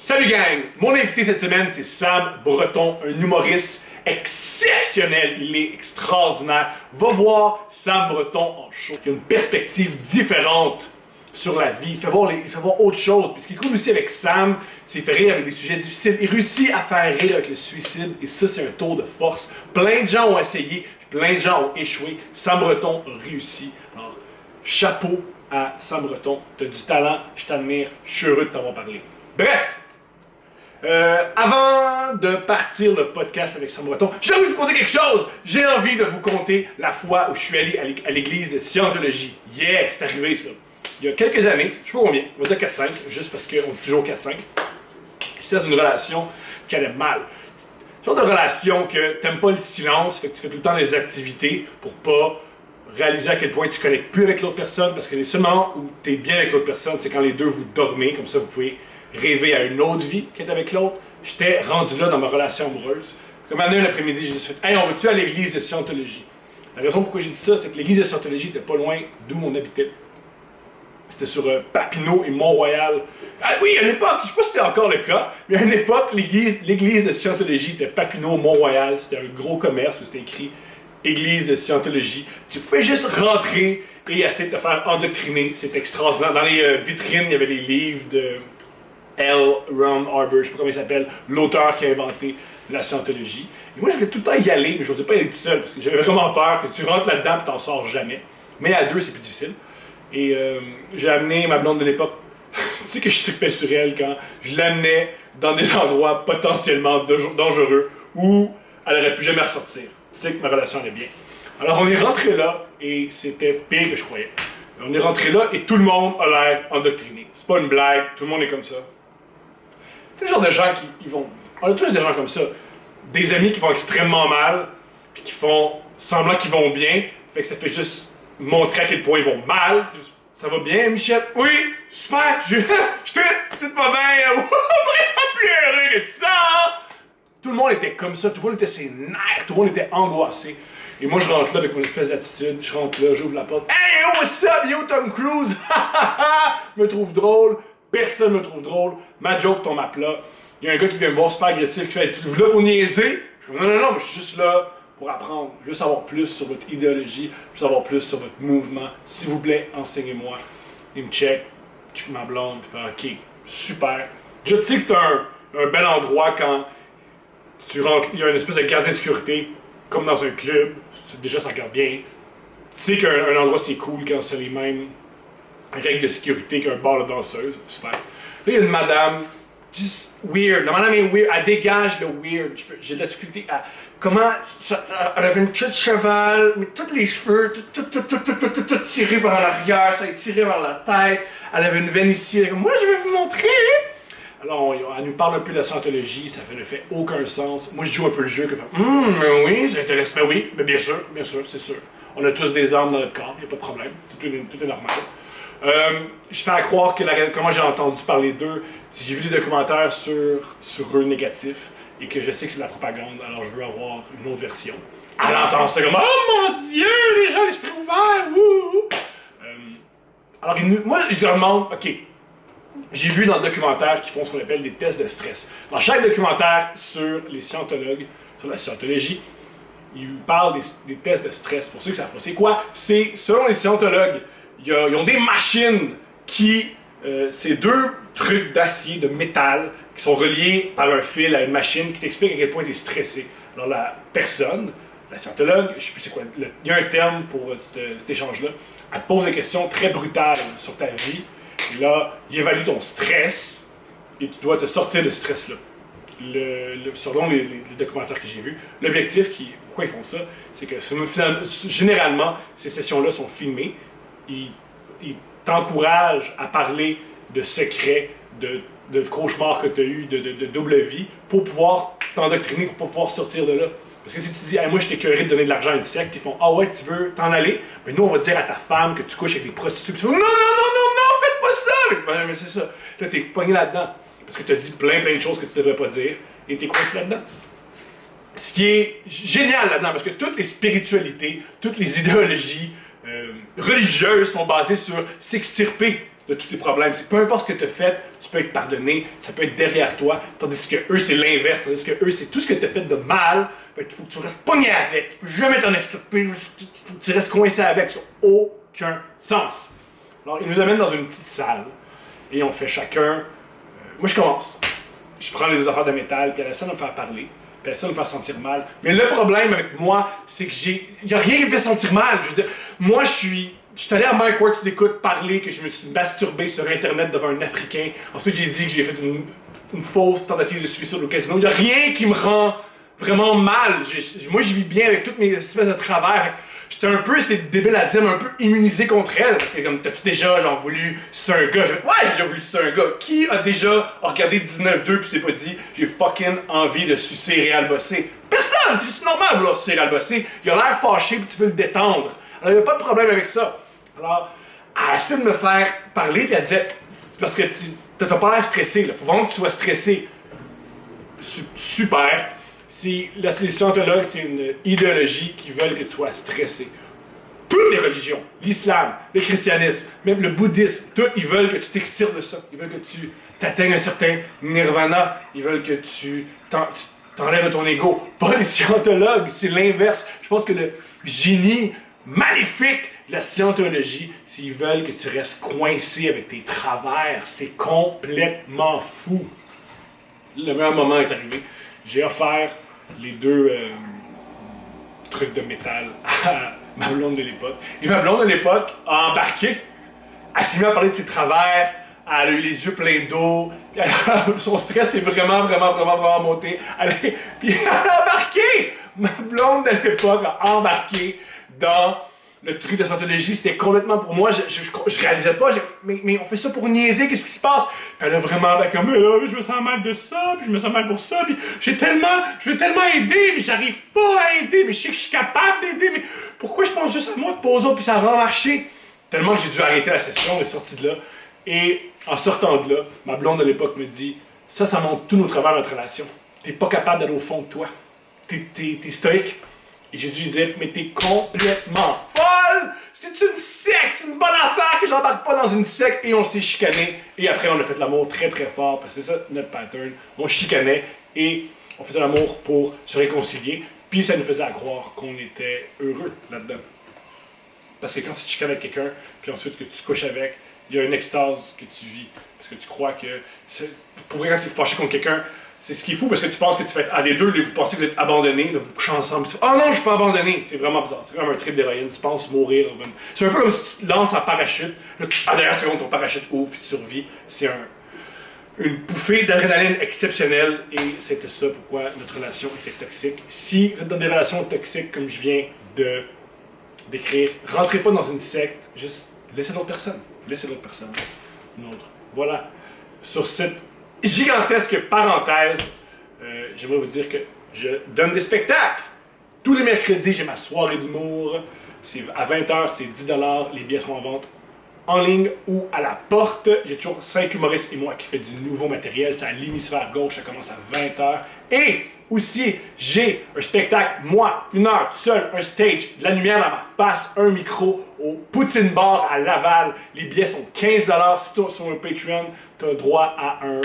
Salut gang! Mon invité cette semaine, c'est Sam Breton, un humoriste exceptionnel. Il est extraordinaire. Va voir Sam Breton en show. Il a une perspective différente sur la vie. Il fait voir autre chose. Puis ce qui est cool aussi avec Sam, c'est qu'il fait rire avec des sujets difficiles. Il réussit à faire rire avec le suicide. Et ça, c'est un tour de force. Plein de gens ont essayé. Plein de gens ont échoué. Sam Breton a réussi. Alors, chapeau à Sam Breton. T'as du talent. Je t'admire. Je suis heureux de t'avoir parlé. Bref! Avant de partir le podcast avec Sam Breton, j'ai envie de vous conter quelque chose. J'ai envie de vous conter la fois où je suis allé à l'église de Scientologie. Yeah, c'est arrivé ça. Il y a quelques années, je sais pas combien, on va dire 4-5, juste parce qu'on dit toujours 4-5. J'étais dans une relation qui allait mal. Genre de relation que t'aimes pas le silence, fait que tu fais tout le temps des activités pour pas réaliser à quel point tu connectes plus avec l'autre personne, parce que les seuls moments où t'es bien avec l'autre personne, c'est quand les deux vous dormez, comme ça vous pouvez rêver à une autre vie qu'être avec l'autre. J'étais rendu là dans ma relation amoureuse. Comme un l'après-midi, j'ai juste fait « Hey, on va-tu à l'église de Scientologie? » La raison pourquoi j'ai dit ça, c'est que l'église de Scientologie était pas loin d'où on habitait. C'était sur Papineau et Mont-Royal. Ah oui, à l'époque, je sais pas si c'est encore le cas, mais à une époque, l'église de Scientologie était Papineau, Mont-Royal. C'était un gros commerce où c'était écrit « Église de Scientologie ». Tu pouvais juste rentrer et essayer de te faire endoctriner. C'était extraordinaire. Dans les vitrines, il y avait les livres de L. Ron Hubbard, je sais pas comment il s'appelle, l'auteur qui a inventé la Scientologie. Et moi, je voulais tout le temps y aller, mais je n'osais pas y aller tout seul, parce que j'avais vraiment peur que tu rentres là-dedans et t'en sors jamais. Mais à deux, c'est plus difficile. Et j'ai amené ma blonde de l'époque. Tu sais que je trippais sur elle quand je l'amenais dans des endroits potentiellement dangereux où elle aurait plus jamais ressortir. Tu sais que ma relation allait bien. Alors on est rentré là, et c'était pire que je croyais. On est rentré là, et tout le monde a l'air endoctriné. C'est pas une blague, tout le monde est comme ça. C'est le genre de gens qui vont... On a tous des gens comme ça. Des amis qui vont extrêmement mal, puis qui font semblant qu'ils vont bien, fait que ça fait juste montrer à quel point ils vont mal. Ça va bien, Michel? Oui, super, tout va bien, on vraiment plus heureux que ça! Tout le monde était comme ça, tout le monde était ses nerfs, tout le monde était angoissé. Et moi, je rentre là avec mon espèce d'attitude, je rentre là, j'ouvre la porte. Hey, oh, what's up, yo, Tom Cruise? Je me trouve drôle, personne me trouve drôle, ma joke tombe à plat. Il y a un gars qui vient me voir super agressif, qui fait « Tu es là pour niaiser? » Je dis « Non, mais je suis juste là pour apprendre. Je veux savoir plus sur votre idéologie, je veux savoir plus sur votre mouvement. S'il vous plaît, enseignez-moi. » Il me check ma blonde, il fait « Ok, super. » Je sais que c'est un bel endroit quand tu rentres, il y a une espèce de gardien de sécurité, comme dans un club. Déjà, ça regarde bien. Tu sais qu'un endroit c'est cool quand c'est les mêmes règles de sécurité qu'un bar de danseuse. Super. Là, il y a une madame, just weird. La madame est weird. Elle dégage le weird. J'ai de la difficulté à. Comment. Elle avait une queue de cheval, mais tous les cheveux, tout tiré par l'arrière, ça est tiré vers la tête. Elle avait une veine ici. Elle est comme, moi, je vais vous montrer. Alors, elle nous parle un peu de la Scientologie, ça ne fait aucun sens. Moi, je joue un peu le jeu, que fait mais oui, ça intéresse, mais oui, mais bien sûr, c'est sûr. On a tous des armes dans notre corps, il n'y a pas de problème, tout est normal. Je fais à croire que comment j'ai entendu parler d'eux, c'est j'ai vu des documentaires sur eux négatifs, et que je sais que c'est de la propagande, alors je veux avoir une autre version. Elle entend ça comme, oh mon Dieu, les gens, l'esprit ouvert, alors, moi, je leur demande, ok. J'ai vu dans le documentaire qu'ils font ce qu'on appelle des tests de stress. Dans chaque documentaire sur les scientologues, sur la scientologie, ils parlent des tests de stress. Pour ceux qui savent pas, c'est quoi? C'est, selon les scientologues, ils ont des machines qui... c'est deux trucs d'acier, de métal, qui sont reliés par un fil à une machine qui t'explique à quel point tu es stressé. Alors la personne, la scientologue, je sais plus c'est quoi, il y a un terme pour cet échange-là, elle te pose des questions très brutales sur ta vie. Et là, il évalue ton stress et tu dois te sortir de ce stress-là. Selon les documentaires que j'ai vus, l'objectif, pourquoi ils font ça, c'est que généralement, ces sessions-là sont filmées. Ils t'encouragent à parler de secrets, de cauchemars que tu as eu, de double vie, pour pouvoir t'endoctriner, pour pouvoir sortir de là. Parce que si tu dis, hey, moi je t'ai écœuré de donner de l'argent à une secte, ils font, ah ouais, tu veux t'en aller, mais nous on va dire à ta femme que tu couches avec des prostituées. Puis tu fais, non, faites pas ça! Mais c'est ça. Là, t'es pogné là-dedans. Parce que t'as dit plein de choses que tu devrais pas dire, et t'es coincé là-dedans. Ce qui est génial là-dedans, parce que toutes les spiritualités, toutes les idéologies religieuses sont basées sur s'extirper. de tous tes problèmes. Peu importe ce que tu as fait, tu peux être pardonné, ça peut être derrière toi, tandis que eux, c'est l'inverse. Tandis que eux, c'est tout ce que tu as fait de mal, il faut que tu restes pogné avec. Tu peux jamais t'en extirper, il faut que tu restes coincé avec. Ça n'a aucun sens. Alors, ils nous amènent dans une petite salle, et on fait chacun... moi, je commence. Je prends les 2 affaires de métal, puis elle essaie de me faire parler, puis elle essaie de me faire sentir mal. Mais le problème avec moi, c'est que il y a rien qui me fait sentir mal. Je veux dire, moi, je suis allé à Mike Ward, tu t'écoutes parler que je me suis masturbé sur Internet devant un Africain. Ensuite, j'ai dit que j'ai fait une fausse tentative de suicide au casino. Il n'y a rien qui me rend vraiment mal. Moi, je vis bien avec toutes mes espèces de travers. J'étais un peu, c'est débile à dire, mais un peu immunisé contre elle. Parce que comme, t'as-tu déjà, genre, voulu sucer un gars? Ouais, j'ai déjà voulu sucer un gars. Qui a déjà regardé 19-2 pis s'est pas dit, j'ai fucking envie de sucer Réal Bossé? Personne! C'est normal de vouloir sucer Réal Bossé. Il a l'air fâché pis tu veux le détendre. Alors, il n'y a pas de problème avec ça. Alors, elle essaie de me faire parler pis elle disait, parce que t'as pas l'air stressé, là. Faut vraiment que tu sois stressé. Super. Les scientologues, c'est une idéologie qui veulent que tu sois stressé. Toutes les religions, l'islam, le christianisme, même le bouddhisme, tous, ils veulent que tu t'extires de ça. Ils veulent que tu atteignes un certain nirvana. Ils veulent que tu t'enlèves ton ego. Pas les scientologues, c'est l'inverse. Je pense que le génie maléfique de la scientologie, c'est qu'ils veulent que tu restes coincé avec tes travers. C'est complètement fou. Le meilleur moment est arrivé. J'ai offert les 2 trucs de métal à ma blonde de l'époque. Et ma blonde de l'époque a embarqué. Elle s'est mise à parler de ses travers. Elle a eu les yeux pleins d'eau. Son stress est vraiment monté. Puis elle a embarqué! Ma blonde de l'époque a embarqué dans le truc de scientologie. C'était complètement pour moi. Je réalisais pas. Mais on fait ça pour niaiser. Qu'est-ce qui se passe? Puis elle a vraiment comme mais là, je me sens mal de ça. Puis je me sens mal pour ça. Puis je veux tellement aider. Mais j'arrive pas à aider. Mais je sais que je suis capable d'aider. Mais pourquoi je pense juste à moi de pas aux autres? Puis ça a vraiment marché. Tellement que j'ai dû arrêter la session. On est sorti de là. Et en sortant de là, ma blonde de l'époque me dit ça montre tous nos travers de notre relation. T'es pas capable d'aller au fond de toi. T'es stoïque. Et j'ai dû lui dire mais t'es complètement folle! C'est une secte! C'est une bonne affaire que j'embarque pas dans une secte! Et on s'est chicané. Et après, on a fait l'amour très très fort. Parce que c'est ça notre pattern. On chicanait et on faisait l'amour pour se réconcilier. Puis ça nous faisait croire qu'on était heureux là-dedans. Parce que quand tu te chicanes avec quelqu'un, puis ensuite que tu couches avec, il y a une extase que tu vis. Parce que tu crois que... Pour vrai, quand tu es fâché contre quelqu'un, c'est ce qui est fou parce que tu penses que tu fais les deux, vous pensez que vous êtes abandonnés, là, vous couchez ensemble. Oh non, je suis pas abandonné. C'est vraiment bizarre. C'est comme un trip d'héroïne. Tu penses mourir. C'est un peu comme si tu te lances en parachute. Là, derrière seconde, ton parachute ouvre puis tu survis. C'est une bouffée d'adrénaline exceptionnelle et c'était ça pourquoi notre relation était toxique. Si vous êtes dans des relations toxiques comme je viens de décrire, rentrez pas dans une secte, juste laissez l'autre personne. Laissez l'autre personne. Une autre. Voilà. Sur cette gigantesque parenthèse, j'aimerais vous dire que je donne des spectacles. Tous les mercredis, j'ai ma soirée d'humour. C'est à 20h, c'est 10$. Les billets sont en vente en ligne ou à la porte. J'ai toujours 5 humoristes et moi qui fait du nouveau matériel. C'est à l'hémisphère gauche, ça commence à 20h. Et aussi, j'ai un spectacle, moi, 1 heure, tout seul, un stage, de la lumière dans ma face, un micro au Poutine Bar à Laval. Les billets sont 15$. Si tu es sur mon Patreon, tu as droit à un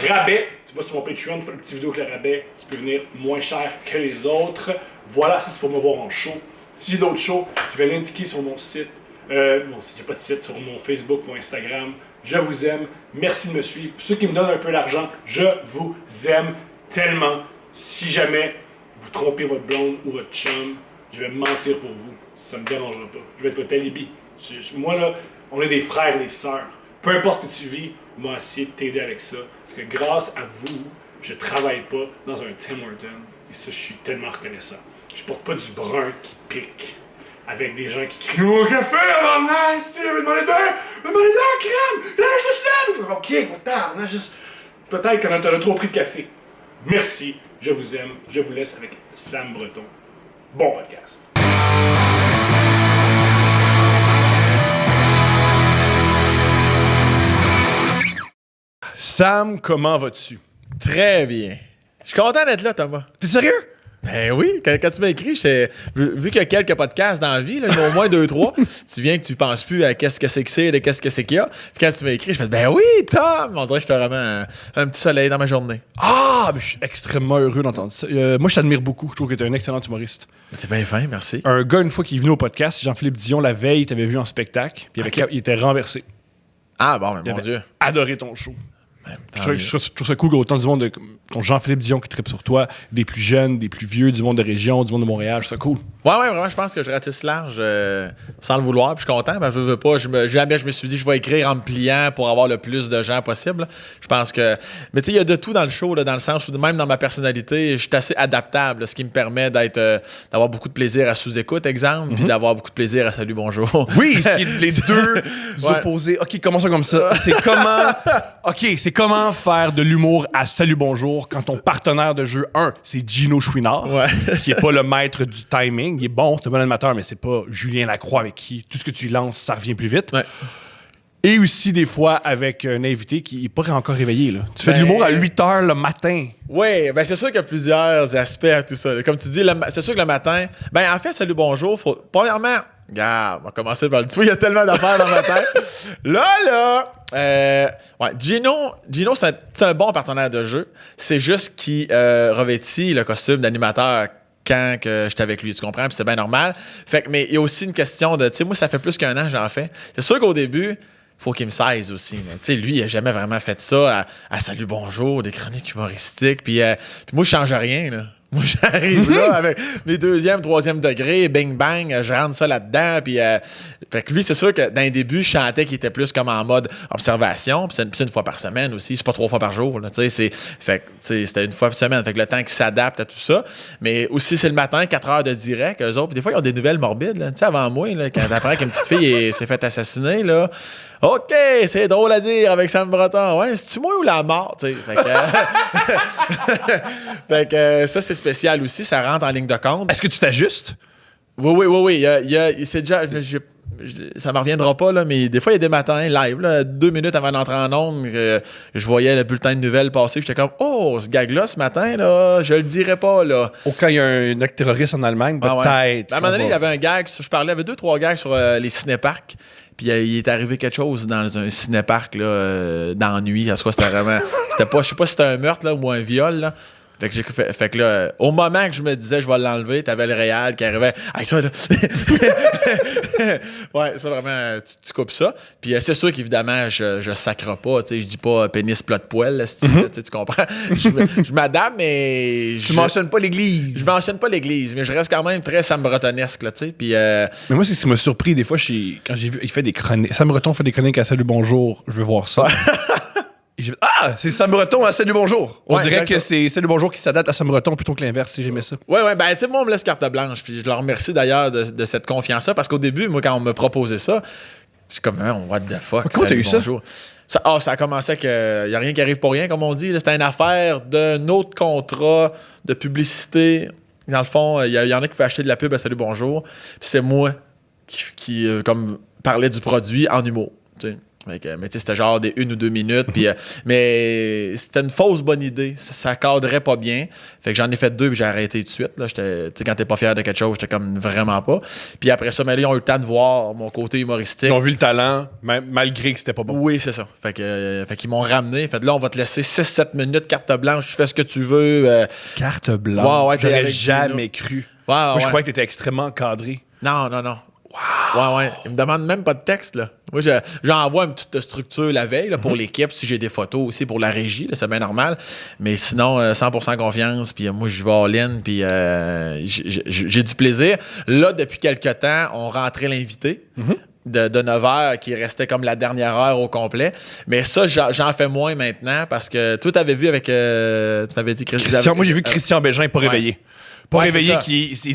rabais. Tu vas sur mon Patreon, tu fais une petite vidéo avec le rabais, tu peux venir moins cher que les autres. Voilà, ça c'est pour me voir en show. Si j'ai d'autres shows, je vais l'indiquer sur mon site. Si j'ai pas de site, sur mon Facebook, mon Instagram. Je vous aime. Merci de me suivre. Pour ceux qui me donnent un peu d'argent, je vous aime tellement. Si jamais vous trompez votre blonde ou votre chum, je vais mentir pour vous. Ça me dérangera pas. Je vais être votre alibi. Moi là, on est des frères et des sœurs. Peu importe ce que tu vis, on va essayer de t'aider avec ça. Parce que grâce à vous, je travaille pas dans un Tim Hortons. Et ça, je suis tellement reconnaissant. Je porte pas du brun qui pique. Avec des gens qui crient au café avant nice, tu veux demander deux crème, il y en a juste une. Ok, tard, on a juste. Peut-être qu'on a trop pris de café. Merci, je vous aime, je vous laisse avec Sam Breton. Bon podcast. Sam, comment vas-tu? Très bien. Je suis content d'être là, Thomas. T'es sérieux? Ben oui, quand tu m'as écrit, vu qu'il y a quelques podcasts dans la vie, là, il y en a au moins 2-3, tu viens que tu penses plus à qu'est-ce que c'est de qu'est-ce que c'est qu'il y a. Puis quand tu m'as écrit, je fais ben oui, Tom! On dirait que je te vraiment un petit soleil dans ma journée. Ah, je suis extrêmement heureux d'entendre ça. Moi, je t'admire beaucoup. Je trouve que tu es un excellent humoriste. T'es bien fin, merci. Un gars, une fois qu'il est venu au podcast, Jean-Philippe Dion, la veille, il t'avait vu en spectacle, puis il était renversé. Ah bon, mais Il mon avait Dieu. adoré ton show. Tant Je trouve ça cool qu'autant du monde, ton Jean-Philippe Dion qui tripe sur toi, des plus jeunes, des plus vieux, du monde de région, du monde de Montréal, c'est cool. Ouais, vraiment, je pense que je ratisse large sans le vouloir, puis je suis content, je veux pas, jamais je me suis dit je vais écrire en me pliant pour avoir le plus de gens possible. Je pense que, mais tu sais, il y a de tout dans le show, là, dans le sens où même dans ma personnalité, je suis assez adaptable, ce qui me permet d'avoir beaucoup de plaisir à sous-écoute, exemple, puis d'avoir beaucoup de plaisir à Salut Bonjour. Oui, les deux opposés. OK, commençons comme ça. C'est comment faire de l'humour à Salut Bonjour quand ton partenaire de jeu, c'est Gino Chouinard, qui est pas le maître du timing. Il est bon, c'est un bon animateur, mais c'est pas Julien Lacroix avec qui tout ce que tu lances, ça revient plus vite. Ouais. Et aussi, des fois, avec un invité qui n'est pas encore réveillé. Là. Tu fais de l'humour à 8 h le matin. Oui, ben c'est sûr qu'il y a plusieurs aspects à tout ça. Comme tu dis, c'est sûr que le matin... Ben en fait, Salut Bonjour, premièrement... Regarde, on va commencer par le... Tu vois, il y a tellement d'affaires dans ma tête. Gino, c'est un bon partenaire de jeu. C'est juste qu'il revêtit le costume d'animateur quand que j'étais avec lui, tu comprends? Puis c'est bien normal. Fait que, mais il y a aussi une question de... Tu sais, moi, ça fait plus qu'un an que j'en fais. C'est sûr qu'au début... Faut qu'il me saise aussi. Tu sais, lui, il a jamais vraiment fait ça à Salut Bonjour, des chroniques humoristiques. Puis moi, je change rien, là. Moi, j'arrive là avec mes 2e, 3e degrés, bing bang, je rentre ça là-dedans. Puis, fait que lui, c'est sûr que dans les débuts, je chantais qu'il était plus comme en mode observation. Puis c'est une fois par semaine aussi, c'est pas 3 fois par jour. Là, fait que c'était une fois par semaine. Fait que le temps qu'il s'adapte à tout ça. Mais aussi, c'est le matin, 4 heures de direct. Eux autres, puis des fois, ils ont des nouvelles morbides. Tu sais, avant moi, là, quand t'apprends qu'une petite fille s'est fait assassiner, là. OK, c'est drôle à dire avec Sam Breton. Ouais, c'est-tu moi ou la mort? Fait que, fait que ça, c'est spécial aussi. Ça rentre en ligne de compte. Est-ce que tu t'ajustes? Oui. C'est déjà... ça me reviendra pas, là, mais des fois, il y a des matins live, là, 2 minutes avant d'entrer en ondes, je voyais le bulletin de nouvelles passer, j'étais comme, oh, ce gag-là, ce matin, là, je le dirais pas, là. Ou quand il y a un acte terroriste en Allemagne, peut-être. À un moment donné, il y avait un gag, il y avait 2-3 gags sur les cinéparcs. Puis il est arrivé quelque chose dans un cinéparc là, dans la nuit. C'était vraiment. C'était pas. Je sais pas si c'était un meurtre là, ou un viol. Là. Fait que là, au moment que je me disais je vais l'enlever, t'avais le réal qui arrivait. Hey, ça, là. Ouais, ça vraiment, tu coupes ça. Puis c'est sûr qu'évidemment, je sacre pas. Je dis pas pénis plat de poêle, tu comprends? Je m'adapte, mais. Tu mentionnes pas l'église. Je mentionne pas l'église, mais je reste quand même très Sam Bretonesque, là, tu sais. Puis. Mais moi, c'est ce qui m'a surpris des fois, quand j'ai vu, il fait des chroniques. Sam Breton fait des chroniques à Salut Bonjour. Je veux voir ça. C'est Sam Breton à Salut Bonjour. On dirait que c'est Salut Bonjour qui s'adapte à Sam Breton plutôt que l'inverse, si j'aimais ça. Ouais, ben, tu sais, moi, on me laisse carte blanche. Puis je leur remercie d'ailleurs de cette confiance-là, parce qu'au début, moi, quand on me proposait ça, je suis comme, what the fuck? Comment t'as eu bonjour. Ça a commencé qu'il n'y a rien qui arrive pour rien, comme on dit. C'était une affaire d'un autre contrat de publicité. Dans le fond, il y en a qui pouvaient acheter de la pub à Salut Bonjour. Puis c'est moi qui comme, parlais du produit en humour, tu sais. Mais tu sais, c'était genre des 1 ou 2 minutes. Puis, mais c'était une fausse bonne idée. Ça cadrait pas bien. Fait que j'en ai fait 2 puis j'ai arrêté tout de suite. Là. Quand t'es pas fier de quelque chose, j'étais comme vraiment pas. Puis après ça, mais là, ils ont eu le temps de voir mon côté humoristique. Ils ont vu le talent, malgré que c'était pas bon. Oui, c'est ça. Fait qu'ils m'ont ramené. Fait que là, on va te laisser 6-7 minutes, carte blanche, tu fais ce que tu veux. Carte blanche? Ouais, j'aurais jamais cru. Moi, je croyais que t'étais extrêmement encadré. Non. Wow. Ouais. Ils me demandent même pas de texte, là. Moi, j'envoie une petite structure la veille là, pour l'équipe, si j'ai des photos aussi pour la régie, là, c'est bien normal. Mais sinon, 100% confiance, puis moi, je vais all-in, puis j'ai du plaisir. Là, depuis quelques temps, on rentrait l'invité. De 9h qui restait comme la dernière heure au complet. Mais ça, j'en fais moins maintenant parce que toi, t'avais vu avec... tu m'avais dit Christian. Moi, j'ai vu que Christian Bégin n'est pas réveillé. Pas réveillé,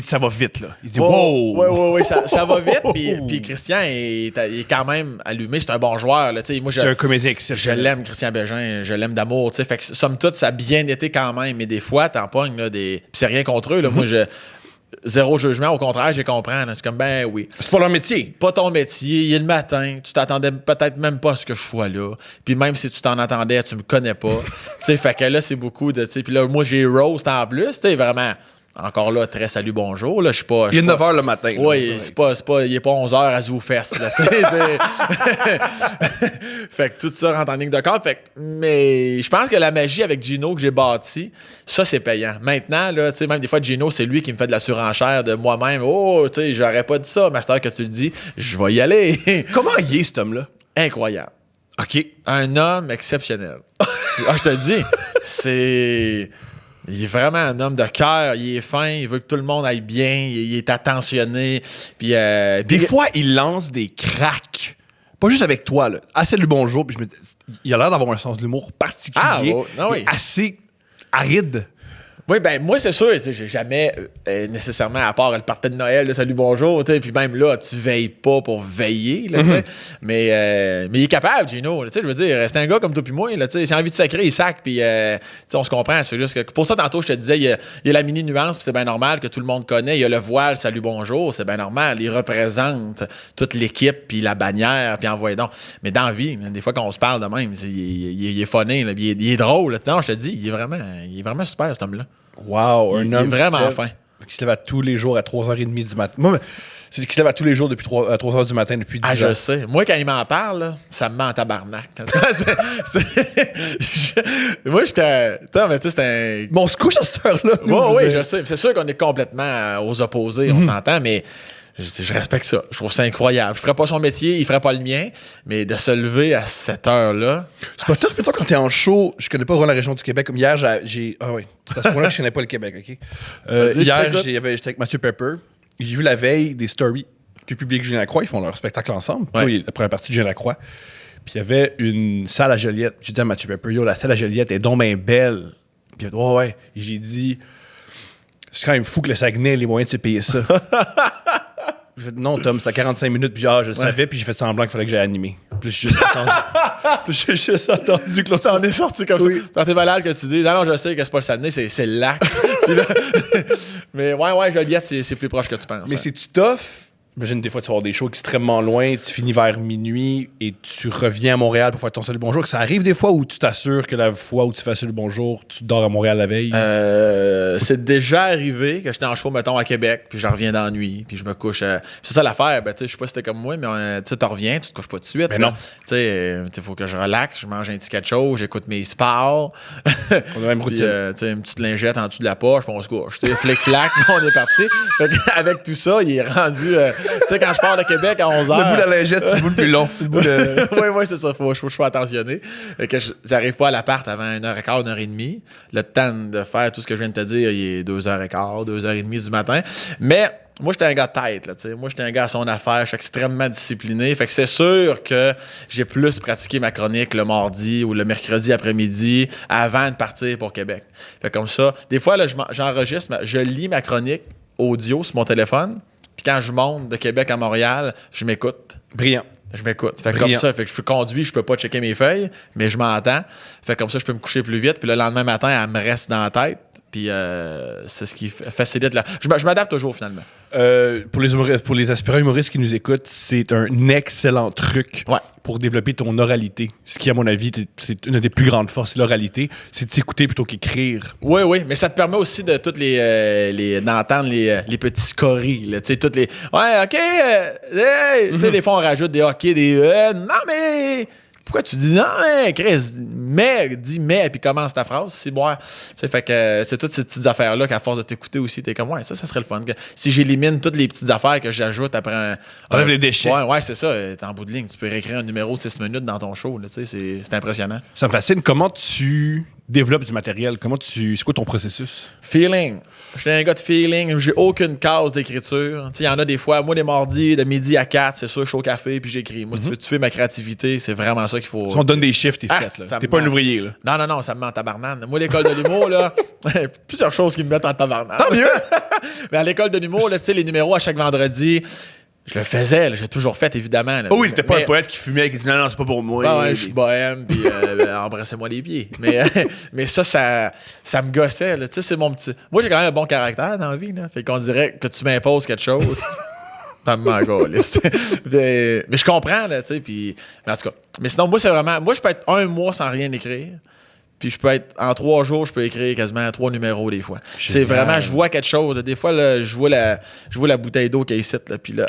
ça va vite, là. Il dit wow! Oui, ça va vite. Puis Christian, il est quand même allumé. C'est un bon joueur, là. Moi, c'est un comédien exceptionnel. Je l'aime, Christian Bégin. Je l'aime d'amour, tu sais. Fait que, somme toute, ça a bien été quand même. Mais des fois, t'en pognes, là, des... Puis c'est rien contre eux, là. Moi, zéro jugement, au contraire, je les comprends. Là. C'est comme, ben oui. C'est pas leur métier. Pas ton métier. Il est le matin. Tu t'attendais peut-être même pas à ce que je sois là. Puis même si tu t'en attendais, tu me connais pas. Tu sais, fait que là, c'est beaucoup de... Puis là, moi, j'ai roast en plus. Tu sais, vraiment... encore là, très salut, bonjour. Là, je suis pas. Il est 9h le matin. Oui, il est pas 11h à ZooFest. Là, fait que tout ça rentre en ligne de compte. Mais je pense que la magie avec Gino que j'ai bâti, ça, c'est payant. Maintenant, là, même des fois, Gino, c'est lui qui me fait de la surenchère de moi-même. Oh, tu sais, j'aurais pas dit ça, Master, que tu le dis. Je vais y aller. Comment il est, cet homme-là? Incroyable. OK. Un homme exceptionnel. Je te dis, il est vraiment un homme de cœur, il est fin, il veut que tout le monde aille bien, il est attentionné. Puis, des fois, il lance des cracks. Pas juste avec toi, là. Ah, salut, bonjour. Puis il a l'air d'avoir un sens de l'humour particulier. Oui. Assez aride. Oui, ben moi, c'est sûr, j'ai jamais nécessairement, à part le party de Noël, là, salut, bonjour, puis même là, tu veilles pas pour veiller, là, mais il est capable, Gino, je veux dire, c'est un gars comme toi puis moi, là, s'il a envie de sacrer, il sac, puis on se comprend, c'est juste que, pour ça, tantôt, je te disais, il y a la mini-nuance, puis c'est bien normal que tout le monde connaît, il y a le voile, salut, bonjour, c'est bien normal, il représente toute l'équipe, puis la bannière, puis envoyez donc, mais dans la vie, des fois qu'on se parle de même, il est funny, là, il est drôle, là. Non, je te dis, il est vraiment super, cet homme-là. Wow, un homme est vraiment fin. Qui se lève à tous les jours à 3h30 du matin. Moi, c'est qui se lève à tous les jours depuis 3h du matin depuis 10 ans. Je sais. Moi, quand il m'en parle, là, ça me met en tabarnak. Moi, j'étais... mais tu sais, c'était un... Bon, on se couche à cette heure-là. Oui, je sais. C'est sûr qu'on est complètement aux opposés, on s'entend, mais... Je respecte ça. Je trouve ça incroyable. Je ferais pas son métier, il ferait pas le mien, mais de se lever à cette heure-là... C'est pas top, toi, quand t'es en show, je connais pas vraiment la région du Québec. Comme hier, j'ai... Ah oui, c'est à ce point-là que je connais pas le Québec, OK? Hier, j'étais avec Mathieu Pepper. J'ai vu la veille des stories que publie Julien Lacroix. Ils font leur spectacle ensemble. Ouais. Oui, la première partie de Julien Lacroix. Puis il y avait une salle à Joliette. J'ai dit à Mathieu Pepper, yo, la salle à Joliette est donc bien belle. Puis il a dit, ouais. Et j'ai dit, c'est quand même fou que le Saguenay ait les moyens de se payer ça. J'ai dit, non, Tom, c'était 45 minutes, puis je le savais, puis j'ai fait semblant qu'il fallait que j'aille animer. Puis j'ai juste attendu que l'autre. T'en es sorti comme ça. Quand t'es malade, que tu dis, non, je sais que c'est pas le Saguenay, c'est le lac. Là, mais ouais, Joliette, c'est plus proche que tu penses. Mais c'est-tu tough? Imagine, des fois, tu vas avoir des shows extrêmement loin, tu finis vers minuit et tu reviens à Montréal pour faire ton salut bonjour. Ça arrive des fois où tu t'assures que la fois où tu fais salut bonjour, tu dors à Montréal la veille? C'est déjà arrivé que j'étais en show, mettons, à Québec, puis je reviens dans la nuit, puis je me couche. C'est ça l'affaire, je sais pas si c'était comme moi, mais tu reviens, tu te couches pas tout de suite. Mais non. Tu sais, faut que je relaxe, je mange un petit quelque chose, j'écoute mes sports. On a même routine. Une petite lingette en dessous de la poche, puis on se couche. Flic-flac, on est parti. Fait avec tout ça, il est rendu. Tu sais, quand je pars de Québec à 11h. Le bout de la lingette, c'est le bout le plus long. Oui, c'est ça. Faut que je sois attentionné. Que j'arrive pas à l'appart avant 1h15, 1h30. Le temps de faire tout ce que je viens de te dire, il est 2h15, 2h30 du matin. Mais moi, j'étais un gars de tête. Là, moi, j'étais un gars à son affaire. Je suis extrêmement discipliné. Fait que c'est sûr que j'ai plus pratiqué ma chronique le mardi ou le mercredi après-midi avant de partir pour Québec. Fait comme ça. Des fois, là, j'enregistre, je lis ma chronique audio sur mon téléphone. Puis quand je monte de Québec à Montréal, je m'écoute. Brillant. Je m'écoute. Fait comme ça, fait que je conduis, je peux pas checker mes feuilles, mais je m'entends. Fait comme ça, je peux me coucher plus vite. Puis le lendemain matin, elle me reste dans la tête. Puis c'est ce qui facilite la... Je m'adapte toujours, finalement. Pour les aspirants humoristes qui nous écoutent, c'est un excellent truc pour développer ton oralité. Ce qui, à mon avis, c'est une des plus grandes forces, l'oralité. C'est de s'écouter plutôt qu'écrire. Oui, mais ça te permet aussi de toutes d'entendre les petits scories. Tu sais, toutes les... Ouais, OK, hey! Tu sais, des fois, on rajoute des OK, des non, mais... Pourquoi tu dis non, hein, Chris, dis mais, puis commence ta phrase, c'est boire. Fait que c'est toutes ces petites affaires-là qu'à force de t'écouter aussi, t'es comme, ouais, ça serait le fun. Si j'élimine toutes les petites affaires que j'ajoute après Enlève les déchets. Ouais, c'est ça. T'es en bout de ligne. Tu peux réécrire un numéro de 6 minutes dans ton show. Là, c'est impressionnant. Ça me fascine. Comment tu développes du matériel? C'est quoi ton processus? Feeling. Je suis un gars de feeling. J'ai aucune case d'écriture. Il y en a des fois. Moi, les mardis, de midi à 4, c'est sûr, je suis au café puis j'écris. Moi, si tu veux tuer ma créativité, c'est vraiment ça qu'il faut. Si on donne des chiffres, t'es fait. T'es pas un ouvrier. Là. Non, ça me met en tabarnane. Moi, l'école de l'humour, là, plusieurs choses qui me mettent en tabarnane. Tant mieux! Mais à l'école de l'humour, là, les numéros à chaque vendredi, je le faisais, j'ai toujours fait, évidemment. Là. Oh oui, t'es pas un poète qui fumait et qui dit non, c'est pas pour moi. Ouais, je suis bohème, puis embrassez-moi les pieds. Mais ça me gossait. Là. C'est mon petit. Moi, j'ai quand même un bon caractère dans la vie. Là. Fait qu'on dirait que tu m'imposes quelque chose. Ça me manque, mais je comprends, là, tu sais. Mais en tout cas. Mais sinon, moi, c'est vraiment. Moi, je peux être un mois sans rien écrire. Puis en 3 jours, je peux écrire quasiment 3 numéros des fois. Génial. C'est vraiment, je vois quelque chose. Des fois, là, je vois la bouteille d'eau qui est ici. Là, puis là,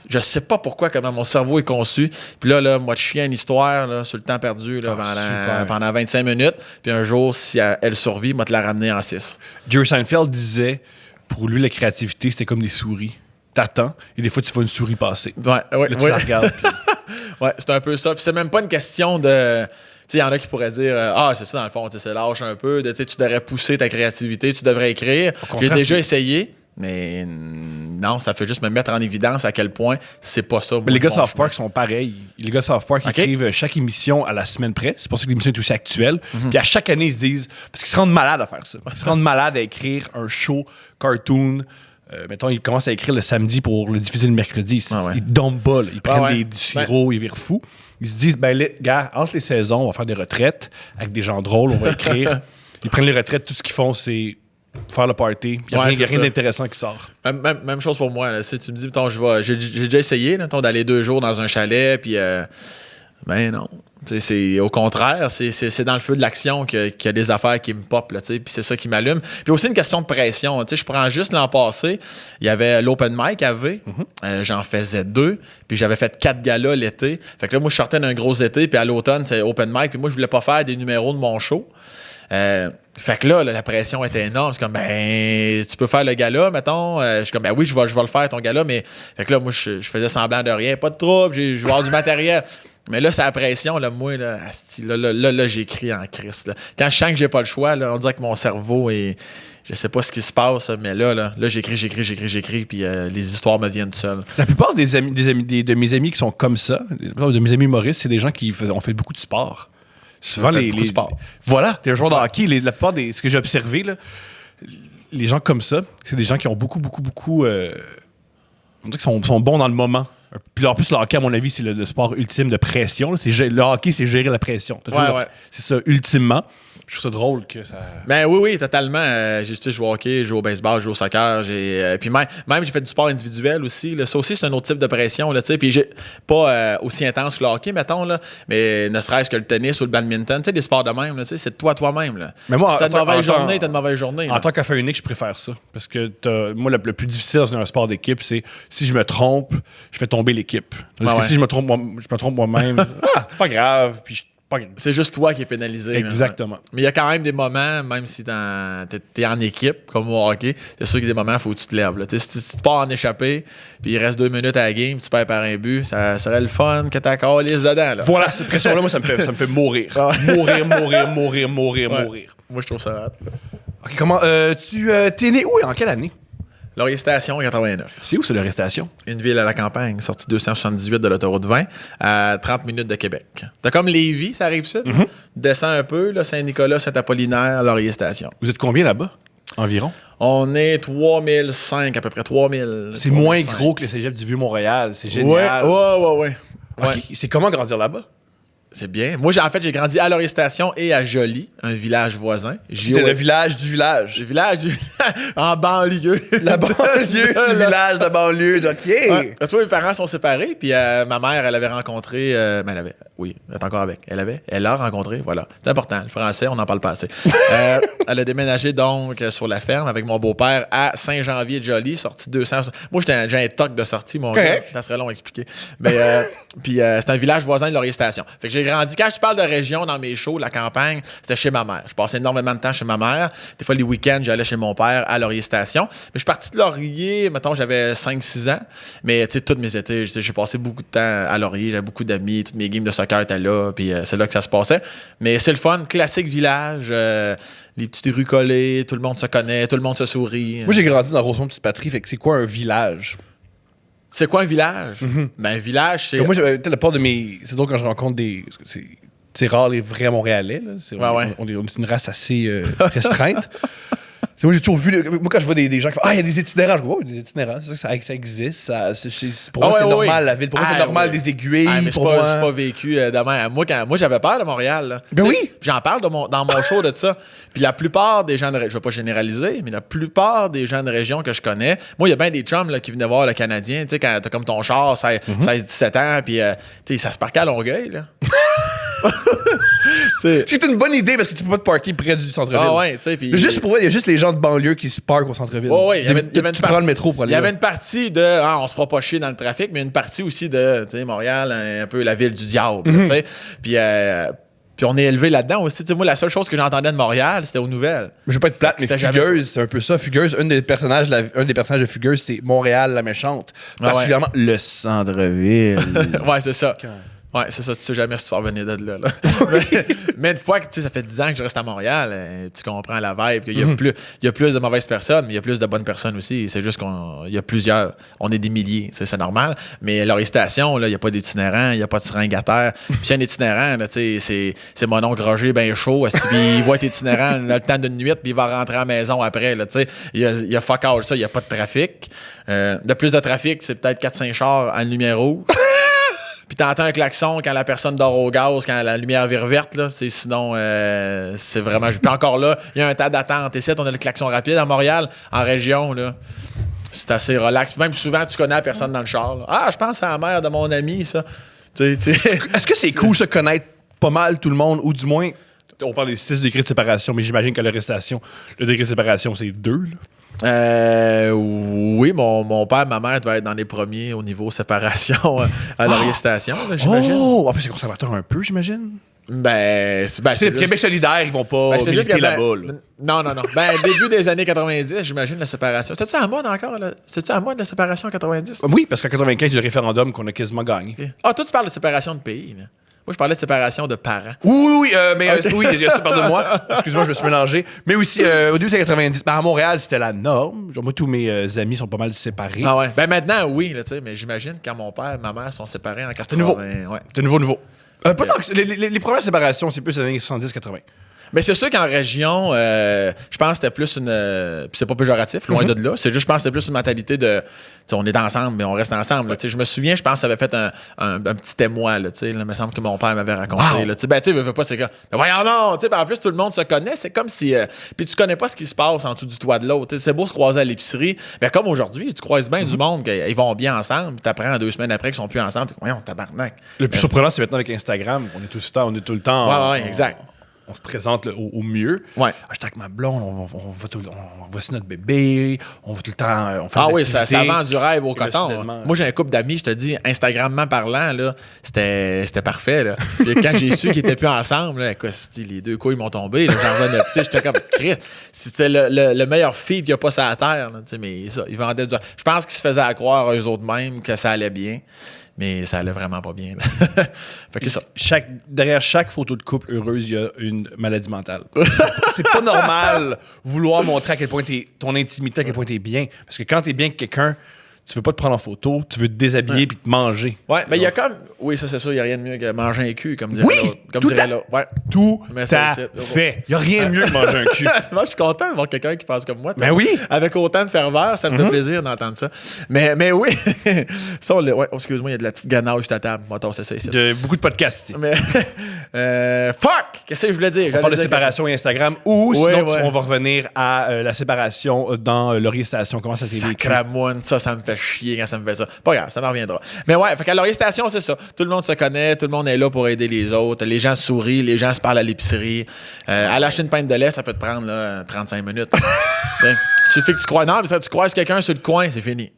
je sais pas pourquoi, comment mon cerveau est conçu. Puis là, moi, je suis une histoire là, sur le temps perdu là, pendant 25 minutes. Puis un jour, si elle survit, moi, te la ramener en 6. Jerry Seinfeld disait, pour lui, la créativité, c'était comme des souris. T'attends, et des fois, tu vois une souris passer. Ouais, Là, tu la regardes. Puis... Ouais, c'est un peu ça. Puis c'est même pas une question de... Tu sais, il y en a qui pourraient dire c'est ça, dans le fond, c'est lâche un peu. Tu devrais pousser ta créativité, tu devrais écrire. J'ai déjà essayé, mais non, ça fait juste me mettre en évidence à quel point c'est pas ça. Mais les gars de South Park sont pareils. Les gars de South Park écrivent chaque émission à la semaine près. C'est pour ça que l'émission est aussi actuelle. Puis à chaque année, ils se disent... Parce qu'ils se rendent malades à faire ça. Ils se rendent malades à écrire un show cartoon. Mettons, ils commencent à écrire le samedi pour le diffuser le mercredi. Ils dompent bas. Ils prennent du sirop, ils virent fous. Ils se disent, les gars, entre les saisons, on va faire des retraites avec des gens drôles, on va écrire. Ils prennent les retraites, tout ce qu'ils font, c'est faire le party. Il n'y a rien d'intéressant qui sort. Même chose pour moi. Là. Si tu me dis, mettons, j'ai déjà essayé mettons, d'aller 2 jours dans un chalet, puis ben non. C'est au contraire, c'est dans le feu de l'action qu'il y a des affaires qui me popent, puis c'est ça qui m'allume. Puis aussi une question de pression. Je prends juste l'an passé, il y avait l'open mic à V, j'en faisais 2, puis j'avais fait 4 galas l'été. Fait que là, moi, je sortais d'un gros été, puis à l'automne, c'est open mic, puis moi, je voulais pas faire des numéros de mon show. Fait que là, la pression était énorme. C'est comme, tu peux faire le gala, mettons. Je suis comme, oui, je vais le faire, ton gala, mais... Fait que là, moi, je faisais semblant de rien. Pas de trouble, je vais avoir du matériel. Mais là, c'est la pression, là, moi, là, j'écris en crise. Là. Quand je sens que j'ai pas le choix, là, on dirait que mon cerveau est... Je sais pas ce qui se passe, mais là j'écris, puis les histoires me viennent seules. La plupart de mes amis qui sont comme ça, de mes amis humoristes, c'est des gens qui ont fait beaucoup de sport. Souvent, les sport. Voilà, t'es un joueur de hockey. La plupart ce que j'ai observé, là, les gens comme ça, c'est des gens qui ont beaucoup... on dirait qu'ils sont bons dans le moment. Puis en plus, le hockey, à mon avis, c'est le sport ultime de pression. Le hockey, c'est gérer la pression. C'est ça, ultimement. Je trouve ça drôle que ça... Ben oui, totalement. J'ai joué au hockey, j'ai joué au baseball, j'ai joué au soccer. Puis même j'ai fait du sport individuel aussi. Là. Ça aussi, c'est un autre type de pression. Là, puis j'ai pas aussi intense que le hockey, mettons. Là, mais ne serait-ce que le tennis ou le badminton. Les sports de même, là, c'est de toi-même. Là. Mais moi, si t'as une mauvaise journée, t'as une mauvaise journée. En tant qu'affaire unique, je préfère ça. Parce que moi, le plus difficile dans un sport d'équipe, c'est si je me trompe, je fais tomber l'équipe. Parce que si je me trompe moi-même, c'est pas grave. Puis c'est juste toi qui es pénalisé. Exactement. Là. Mais il y a quand même des moments, même si t'es en équipe, comme au hockey, c'est sûr qu'il y a des moments où il faut que tu te lèves. Là. Si tu pars en échappée, puis il reste 2 minutes à la game, tu perds par un but, ça serait le fun que t'as encore les dedans. Là. Voilà, cette pression-là, moi, ça me fait mourir. Mourir. Moi, je trouve ça hâte. OK, comment... t'es né où et en quelle année? Laurier Station, 89. C'est où, c'est Laurier Station? Une ville à la campagne, sortie 278 de l'autoroute 20, à 30 minutes de Québec. T'as comme Lévis, ça arrive ça. Descends un peu, là, Saint-Nicolas, Saint-Apollinaire, Laurier Station. Vous êtes combien là-bas, environ? On est 3005, à peu près 3000. C'est moins gros que le cégep du Vieux-Montréal. C'est génial. Ouais. Okay. C'est comment grandir là-bas? C'est bien. Moi, j'ai grandi à Laurier Station et à Joly, un village voisin. C'était le village du village. Le village du en banlieue. La banlieue du village de banlieue. OK. Ouais. Toi, mes parents sont séparés, puis ma mère, elle avait rencontré... elle est encore avec. Elle a rencontré, voilà. C'est important. Le français, on n'en parle pas assez. Elle a déménagé donc sur la ferme avec mon beau-père à Saint-Janvier-de-Joly, sortie 200... Moi, j'ai un toc de sortie, mon gars. Ça serait long à expliquer. Mais puis c'est un village voisin de Laurier Station. Fait que j'ai grandi. Quand je parle de région dans mes shows, la campagne, c'était chez ma mère. Je passais énormément de temps chez ma mère. Des fois, les week-ends, j'allais chez mon père à Laurier Station. Mais je suis parti de Laurier, mettons, j'avais 5-6 ans. Mais tu sais, tous mes étés, j'ai passé beaucoup de temps à Laurier. J'avais beaucoup d'amis. Toutes mes games de soccer étaient là. Puis c'est là que ça se passait. Mais c'est le fun. Classique village. Les petites rues collées. Tout le monde se connaît. Tout le monde se sourit. Moi, j'ai grandi dans Rosemont-Petite-Patrie. Fait que c'est quoi un village? C'est quoi un village? Ben, un village, c'est... Moi, la part de mes... C'est donc quand je rencontre des... C'est rare les vrais Montréalais. Là. On est une race assez restreinte. Moi, j'ai toujours vu. Moi, quand je vois des gens qui font il y a des itinérants, je dis oh, des itinérants, ça existe. Pour moi, c'est normal, la ville. Pour moi, c'est normal, des aiguilles. Mais c'est pas vécu demain. Moi, j'avais peur de Montréal. Là. Ben oui! J'en parle dans mon show de ça. Puis la plupart des gens je vais pas généraliser, mais la plupart des gens de région que je connais, moi, il y a bien des chums là, qui venaient voir le Canadien. Tu sais, quand t'as comme ton char, 16-17 ans, puis ça se parquait à Longueuil. Là. C'est une bonne idée parce que tu peux pas te parker près du centre-ville. Ah ouais, tu sais. Puis. Juste pour vrai, il y a juste les gens de banlieue qui se parkent au centre-ville. Ouais, il y avait une partie. Prends le métro pour aller. Il y avait une partie de on se fera pas chier dans le trafic, mais une partie aussi de Montréal, un peu la ville du diable. Tu sais. Puis on est élevé là-dedans aussi. T'sais, moi, la seule chose que j'entendais de Montréal, c'était aux nouvelles. Mais je veux pas être plate, mais Fugueuse, c'est un peu ça. Fugueuse, un des personnages de Fugueuse, c'est Montréal la méchante. Particulièrement le centre-ville. Ouais, c'est ça. Ouais, c'est ça. Tu sais jamais si tu vas revenir de là. mais une fois que ça fait 10 ans que je reste à Montréal, tu comprends la vibe. Il y a plus de mauvaises personnes, mais il y a plus de bonnes personnes aussi. C'est juste qu'il y a plusieurs. On est des milliers. C'est normal. Mais leur station, il n'y a pas d'itinérants, il n'y a pas de seringue à terre. Puis un itinérant, là, c'est mon oncle Roger, bien chaud. Il voit être itinérant le temps d'une nuit, puis il va rentrer à la maison après. Là, il y a fuck all ça, il n'y a pas de trafic. De plus de trafic, c'est peut-être 4-5 chars en lumière rouge. Puis t'entends un klaxon quand la personne dort au gaz, quand la lumière vire verte, là. Sinon, c'est vraiment... Puis encore là, il y a un tas d'attente. Ici, on a le klaxon rapide à Montréal, en région, là. C'est assez relax. Même souvent, tu connais la personne dans le char. Là. Ah, je pense à la mère de mon ami, ça. Est-ce que c'est cool, ça, connaître pas mal tout le monde, ou du moins... On parle des 6 degrés de séparation, mais j'imagine qu'à l'arrestation, le degré de séparation, c'est 2, là. Oui, mon père et ma mère doivent être dans les premiers au niveau séparation à l'arrestation, j'imagine. Oh! Après, c'est conservateur un peu, j'imagine. C'est Québec solidaire, ils vont pas militer là-bas. Là. Non. Début des années 90, j'imagine, la séparation. C'était-tu à mode encore? C'était-tu à mode, la séparation en 90? Oui, parce qu'en 95, il y a le référendum qu'on a quasiment gagné. Okay. Ah, toi, tu parles de séparation de pays, là. Moi, je parlais de séparation de parents. Oui, il y a ça, pardonne-moi. Excuse-moi, je me suis mélangé. Mais aussi, au début des 90, à Montréal, c'était la norme. Genre, moi, tous mes amis sont pas mal séparés. Ah ouais. Maintenant, oui, là, mais j'imagine quand mon père et ma mère sont séparés en 80. C'est nouveau. Ouais. C'est nouveau. Pas tant que les premières séparations, c'est plus les années 70-80. Mais c'est sûr qu'en région, je pense que c'était plus une... Puis c'est pas péjoratif, loin de là. C'est juste, je pense que c'était plus une mentalité de... On est ensemble, mais on reste ensemble. Je me souviens, je pense que ça avait fait un petit émoi. Là, il me semble que mon père m'avait raconté. Wow. Là, veux pas, c'est comme... Voyons non! En plus, tout le monde se connaît. C'est comme si... Puis tu connais pas ce qui se passe en dessous du toit de l'autre. C'est beau se croiser à l'épicerie. Mais comme aujourd'hui, tu croises bien du monde qu'ils vont bien ensemble. Puis t'apprends 2 semaines après qu'ils sont plus ensemble. Voyons, tabarnak. Le plus surprenant, c'est maintenant avec Instagram. On est tout le temps... Ouais, exact. On se présente au mieux. Ouais. J'étais avec ma blonde, on voici notre bébé, on va tout le temps. On fait ça vend du rêve au coton. Moi, j'ai un couple d'amis, je te dis, Instagrammement parlant, là, c'était parfait. Là. Puis quand j'ai su qu'ils étaient plus ensemble, là, écoute, les 2 couilles m'ont tombé. Là, j'en revenais. J'étais comme, Christ, c'était le meilleur feed qu'il n'y a pas sur la terre. Là, mais ça, ils vendaient du. Je pense qu'ils se faisaient à croire eux autres mêmes que ça allait bien. Mais ça allait vraiment pas bien. Fait que ça. Derrière chaque photo de couple heureuse, il y a une maladie mentale. C'est pas normal vouloir montrer à quel point ton intimité, à quel point t'es bien. Parce que quand t'es bien avec quelqu'un, tu veux pas te prendre en photo, tu veux te déshabiller puis te manger. Ouais, mais il y a comme... Oui, ça c'est sûr, il n'y a rien de mieux que manger un cul, comme dirait l'autre. Tout à fait. Il n'y a rien de mieux que manger un cul. Moi, je suis content d'avoir quelqu'un qui pense comme moi. Ben oui. Avec autant de ferveur, ça me fait plaisir d'entendre ça. Mais oui. Ça, excuse-moi, il y a de la petite ganache sur ta table. Attends, c'est ça. Beaucoup de podcasts ici. Mais... fuck! Qu'est-ce que je voulais dire? On parle de séparation et Instagram. Ou sinon, on va revenir à la séparation dans Laurier Station. Comment ça s'est vécu? Sacramoine, ça me fait chier quand ça me fait ça. Pas grave, ça me reviendra. Mais ouais, fait qu'à Laurier Station, c'est ça. Tout le monde se connaît, tout le monde est là pour aider les autres. Les gens sourient, les gens se parlent à l'épicerie. Aller acheter une pinte de lait, ça peut te prendre là, 35 minutes. Il suffit que tu crois. Non, mais ça, tu croises quelqu'un sur le coin, c'est fini.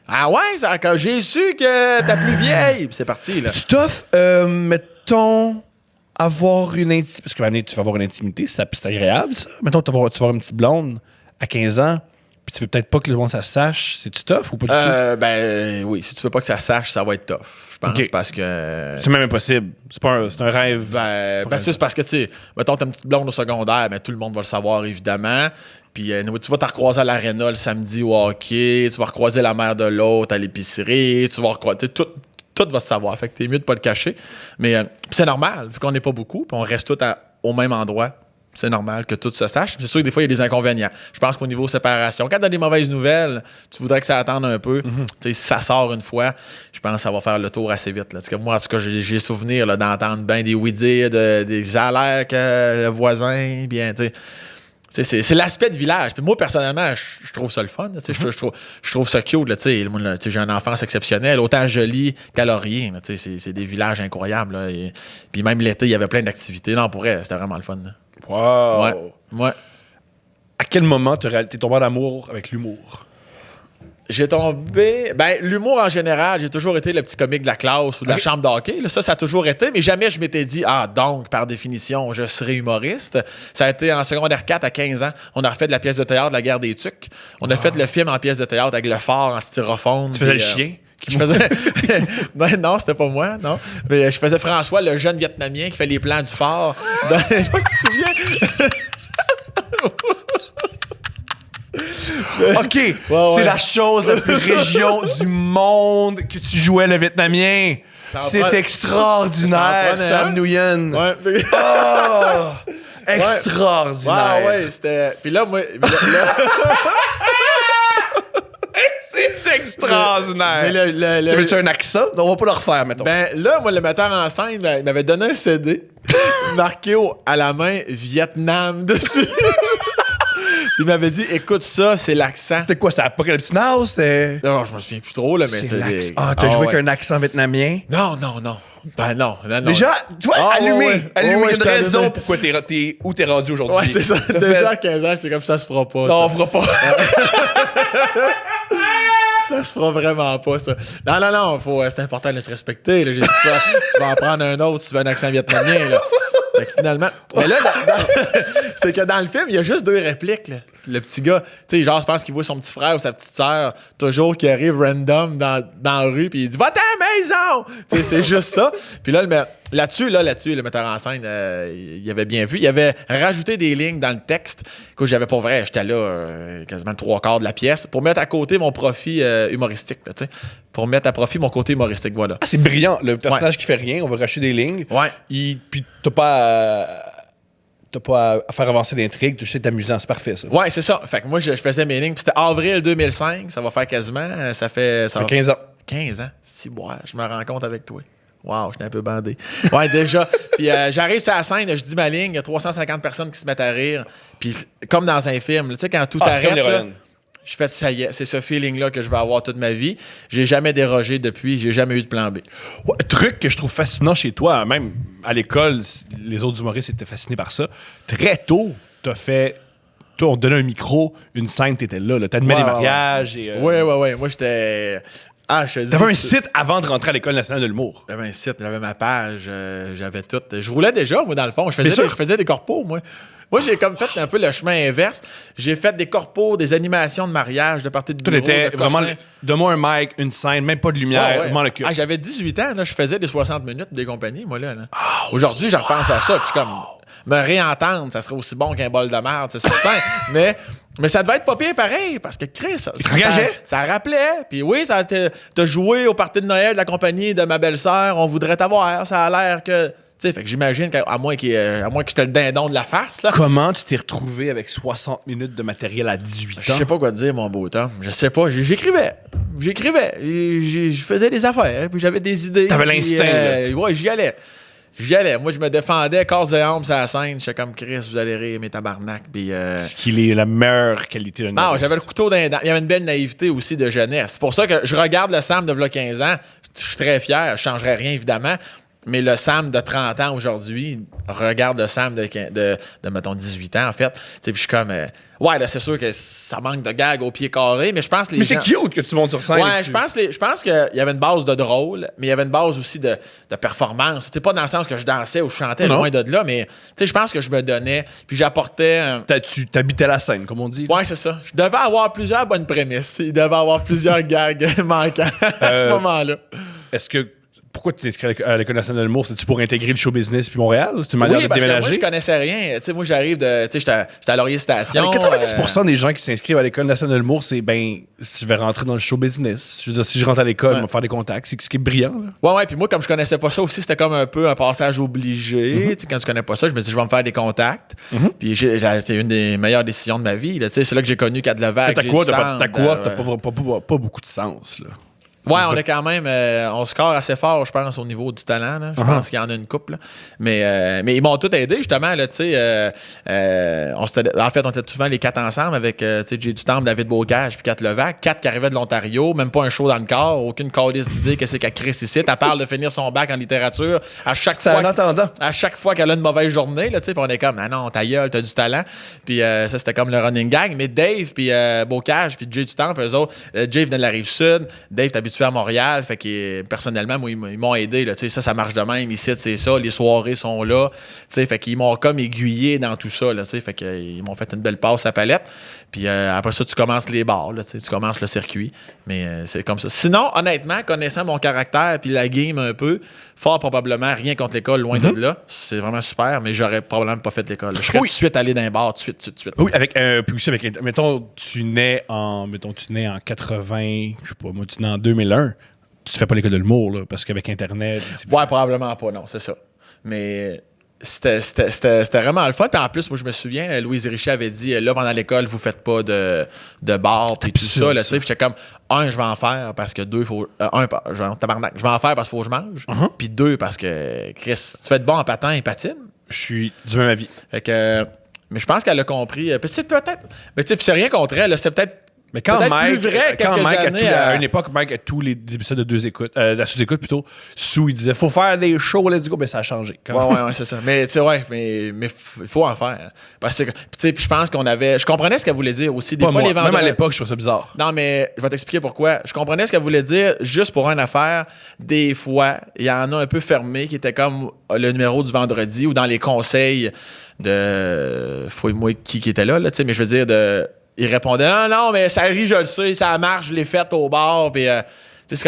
Ah ouais, quand j'ai su que t'as plus vieille, c'est parti. Là. Tu t'offres, mettons, avoir une intimité. Parce que tu vas avoir une intimité, c'est agréable, ça. Mettons, tu vas avoir une petite blonde à 15 ans. Puis tu veux peut-être pas que le monde ça sache, c'est-tu tough ou pas du tout? Ben oui, si tu veux pas que ça sache, ça va être tough. Je pense parce que. C'est même impossible. C'est un rêve. C'est parce que tu sais, mettons t'as une petite blonde au secondaire, mais tout le monde va le savoir évidemment. Puis tu vas te recroiser à l'aréna le samedi au hockey, tu vas recroiser la mère de l'autre à l'épicerie, tu vas recroiser tout va se savoir. Fait que t'es mieux de pas le cacher. Mais c'est normal, vu qu'on n'est pas beaucoup, puis on reste tous au même endroit. C'est normal que tout se sache. C'est sûr que des fois, il y a des inconvénients. Je pense qu'au niveau séparation, quand tu as des mauvaises nouvelles, tu voudrais que ça attende un peu. Si ça sort une fois, je pense que ça va faire le tour assez vite. Là. Parce que moi, en tout cas, j'ai souvenir là, d'entendre bien des oui-dire, des alertes que le voisin, bien, tu sais. C'est l'aspect de village. Puis moi, personnellement, je trouve ça le fun. Je trouve ça cute. Là, j'ai une enfance exceptionnelle, autant jolie qu'à Laurier. C'est des villages incroyables. Là, puis même l'été, il y avait plein d'activités. Non, pour vrai, c'était vraiment le fun. Là. Wow! Ouais. À quel moment t'es tombé en amour avec l'humour? J'ai tombé... Ben, l'humour en général, j'ai toujours été le petit comique de la classe ou de la chambre d'hockey. Ça a toujours été, mais jamais je m'étais dit, donc, par définition, je serai humoriste. Ça a été en secondaire 4 à 15 ans. On a refait de la pièce de théâtre La Guerre des Tucs. On a fait le film en pièce de théâtre avec le phare en styrofoam. Tu faisais le chien? Je faisais... ben, non, c'était pas moi, non. Mais je faisais François, le jeune Vietnamien qui fait les plans du phare. Je sais pas si tu te souviens. OK, c'est la chose la plus région du monde que tu jouais le Vietnamien. C'est extraordinaire, Sam Nguyen. Ouais. Extraordinaire. Ouais, c'était... Puis là, moi... C'est extraordinaire. Mais Tu veux-tu un accent? On va pas le refaire, mettons. Ben là, moi, le metteur en scène, il m'avait donné un CD marqué à la main Vietnam dessus. Il m'avait dit, écoute ça, c'est l'accent. C'était quoi, c'était Apocalypse Now? C'était... Non, je me souviens plus trop, là, mais c'est l'accent. T'as joué avec un accent vietnamien? Non. Ben non. Déjà, toi, allumé. Il y a une raison allumé. pourquoi où t'es rendu aujourd'hui. Ouais, c'est ça. Déjà à 15 ans, j'étais comme ça se fera pas. Non, on fera pas. Ça se fera vraiment pas, ça. Non, c'est important de se respecter. Là. J'ai dit ça. Tu vas en prendre un autre si tu veux un accent vietnamien. Là. Fait que finalement. Mais là, c'est que dans le film, il y a juste 2 répliques. Là. Le petit gars, tu sais, genre, je pense qu'il voit son petit frère ou sa petite sœur, toujours qui arrive random dans la rue, puis il dit va-t'en à la maison! Tu sais, c'est juste ça. Puis là, là-dessus, le metteur en scène, il avait bien vu. Il avait rajouté des lignes dans le texte que j'avais pour vrai. J'étais là quasiment le 3/4 de la pièce pour mettre à côté mon profit humoristique, tu sais. Pour mettre à profit mon côté humoristique, voilà. Ah, c'est brillant. Le personnage qui fait rien, on va racheter des lignes. Ouais. Puis t'as pas à faire avancer l'intrigue, tu sais, t'es amusant, c'est parfait, ça. Ouais, c'est ça. Fait que moi, je faisais mes lignes. Puis c'était avril 2005, ça va faire quasiment. Ça fait 15 ans. 15 ans. Si, ouais, je me rends compte avec toi. Wow, je suis un peu bandé. Ouais, déjà. Puis j'arrive sur la scène, je dis ma ligne, il y a 350 personnes qui se mettent à rire. Puis comme dans un film, tu sais, quand tout arrête, là, je fais ça y est, c'est ce feeling-là que je vais avoir toute ma vie. J'ai jamais dérogé depuis, j'ai jamais eu de plan B. Ouais, truc que je trouve fascinant chez toi, même à l'école, les autres humoristes étaient fascinés par ça. Très tôt, t'as fait... Toi, on te donnait un micro, une scène, t'étais là. T'animais des mariages. Et, Ouais. Moi, j'étais... je te dis... T'avais un site avant de rentrer à l'École nationale de l'humour. J'avais un site, j'avais ma page, j'avais tout. Je roulais déjà, moi, dans le fond. Je faisais des corpos, moi. Moi, j'ai comme fait un peu le chemin inverse. J'ai fait des corpos, des animations de mariage, de parties de bureau, t'étais vraiment... Donne-moi un mic, une scène, même pas de lumière, je m'en occupe. J'avais 18 ans, là, je faisais des 60 minutes des compagnies, moi, là. Aujourd'hui, je repense à ça, puis je suis comme... Me réentendre, ça serait aussi bon qu'un bol de merde, c'est certain. mais ça devait être pas pire pareil, parce que Chris, ça rappelait. Puis oui, ça t'as joué au party de Noël de la compagnie de ma belle-sœur, on voudrait t'avoir. Ça a l'air que... Tu sais, fait que j'imagine qu'à moins que j'étais le dindon de la farce, là. Comment tu t'es retrouvé avec 60 minutes de matériel à 18 ans? Je sais pas quoi te dire, mon beau Tom. Je sais pas. J'écrivais. Je faisais des affaires, puis j'avais des idées. T'avais l'instinct, là. Ouais, j'y allais. Moi, je me défendais corps et âme sur la scène. J'étais comme Chris, vous allez rire, mes tabarnak. Puis, ce qu'il est la meilleure qualité de non, j'avais le couteau dans les dents. Il y avait une belle naïveté aussi de jeunesse. C'est pour ça que je regarde le Sam de v'là 15 ans. Je suis très fier. Je changerais rien, évidemment. Mais le Sam de 30 ans aujourd'hui regarde le Sam de mettons, 18 ans, en fait. Puis je suis comme... ouais, là, c'est sûr que ça manque de gag au pied carré, mais je pense que les gens... c'est cute que tu montes sur scène. Ouais, je pense qu'il y avait une base de drôle, mais il y avait une base aussi de performance. C'était pas dans le sens que je dansais ou je chantais, loin de là, mais je pense que je me donnais, puis j'apportais... Tu t'habitais la scène, comme on dit. Ouais, c'est ça. Je devais avoir plusieurs bonnes prémices. Il devait avoir plusieurs gags manquants à ce moment-là. Est-ce que Pourquoi tu t'es inscrit à l'École nationale de l'humour? C'est-tu pour intégrer le show business puis Montréal? C'est une manière Oui, de parce que déménager? moi, je connaissais rien. Tu sais, moi, j'arrive de. Tu sais, j'étais à Laurier Station. 90% des gens qui s'inscrivent à l'École nationale de l'humour, c'est je vais rentrer dans le show business. Je veux dire, si je rentre à l'école, je vais faire des contacts. C'est ce qui est brillant. Là. Ouais, puis moi, comme je connaissais pas ça aussi, c'était comme un peu un passage obligé. Tu sais, quand tu connais pas ça, je me dis, je vais me faire des contacts. Puis c'était une des meilleures décisions de ma vie. Tu sais, c'est là que j'ai connu Kat Levac. T'as quoi? T'as pas beaucoup de sens. Là. Ouais, on est quand même. On score assez fort, je pense, au niveau du talent. Là. Je pense qu'il y en a une couple. Mais ils m'ont tous aidé, justement. Là, en fait, on était souvent les 4 ensemble avec Jay Dutemps, David Bocage puis Kat Levac. Kat qui arrivait de l'Ontario, même pas un show dans le corps, aucune calice d'idée que c'est qu'elle crée ici. Elle parle de finir son bac en littérature à chaque fois. En attendant. À chaque fois qu'elle a une mauvaise journée, là, on est comme, ah non, ta gueule, t'as du talent. Puis ça, c'était comme le running gag. Mais Dave, puis Bocage, puis Jay Dutemps, eux autres, Jay venait de la Rive-Sud. Dave, habitué à Montréal, fait que personnellement, moi, ils m'ont aidé. Là, ça marche de même. Ici, c'est ça. Les soirées sont là. Fait qu'ils m'ont comme aiguillé dans tout ça. Là, fait qu'ils m'ont fait une belle passe à palette. Puis après ça, tu commences les bars. Là, tu commences le circuit. Mais c'est comme ça. Sinon, honnêtement, connaissant mon caractère puis la game un peu, fort probablement rien contre l'école, loin de là. C'est vraiment super, mais j'aurais probablement pas fait l'école. Je serais tout de suite allé dans un bar, tout de suite. Oui, puis aussi avec. Mettons, tu nais en 80, je sais pas, moi, tu nais en 2001. Tu fais pas l'école de l'humour, là, parce qu'avec Internet. Ouais, probablement pas, non, c'est ça. Mais c'était vraiment le fun. Puis en plus, moi, je me souviens, Louise Richer avait dit, là, pendant l'école, vous faites pas de bar, puis tout ça. Là, j'étais comme, je vais en faire parce que faut. Je vais en faire parce qu'il faut que je mange. Puis 2, parce que, Chris, tu fais de bon en patin et patine. Je suis du même avis. Fait que, mais je pense qu'elle a compris. Peut-être. Mais tu sais, c'est rien contre elle. C'est peut-être. Mais quand Mike, plus vrai à une époque, Mike, à tous les épisodes de deux écoutes, la sous-écoute plutôt, il disait faut faire des shows, let's go, mais ça a changé. Ouais, c'est ça. Mais tu sais, mais il faut en faire. Parce que, tu sais, je pense qu'on avait. Je comprenais ce qu'elle voulait dire aussi. Des fois, les vendeurs. Même à l'époque, je trouvais ça bizarre. Non, mais je vais t'expliquer pourquoi. Je comprenais ce qu'elle voulait dire juste pour une affaire. Des fois, il y en a un peu fermé qui était comme le numéro du vendredi ou dans les conseils de. Fouille-moi qui était là, tu sais, mais je veux dire il répondait non, mais ça rit, je le sais, ça marche, je l'ai fait au bar. Puis, c'est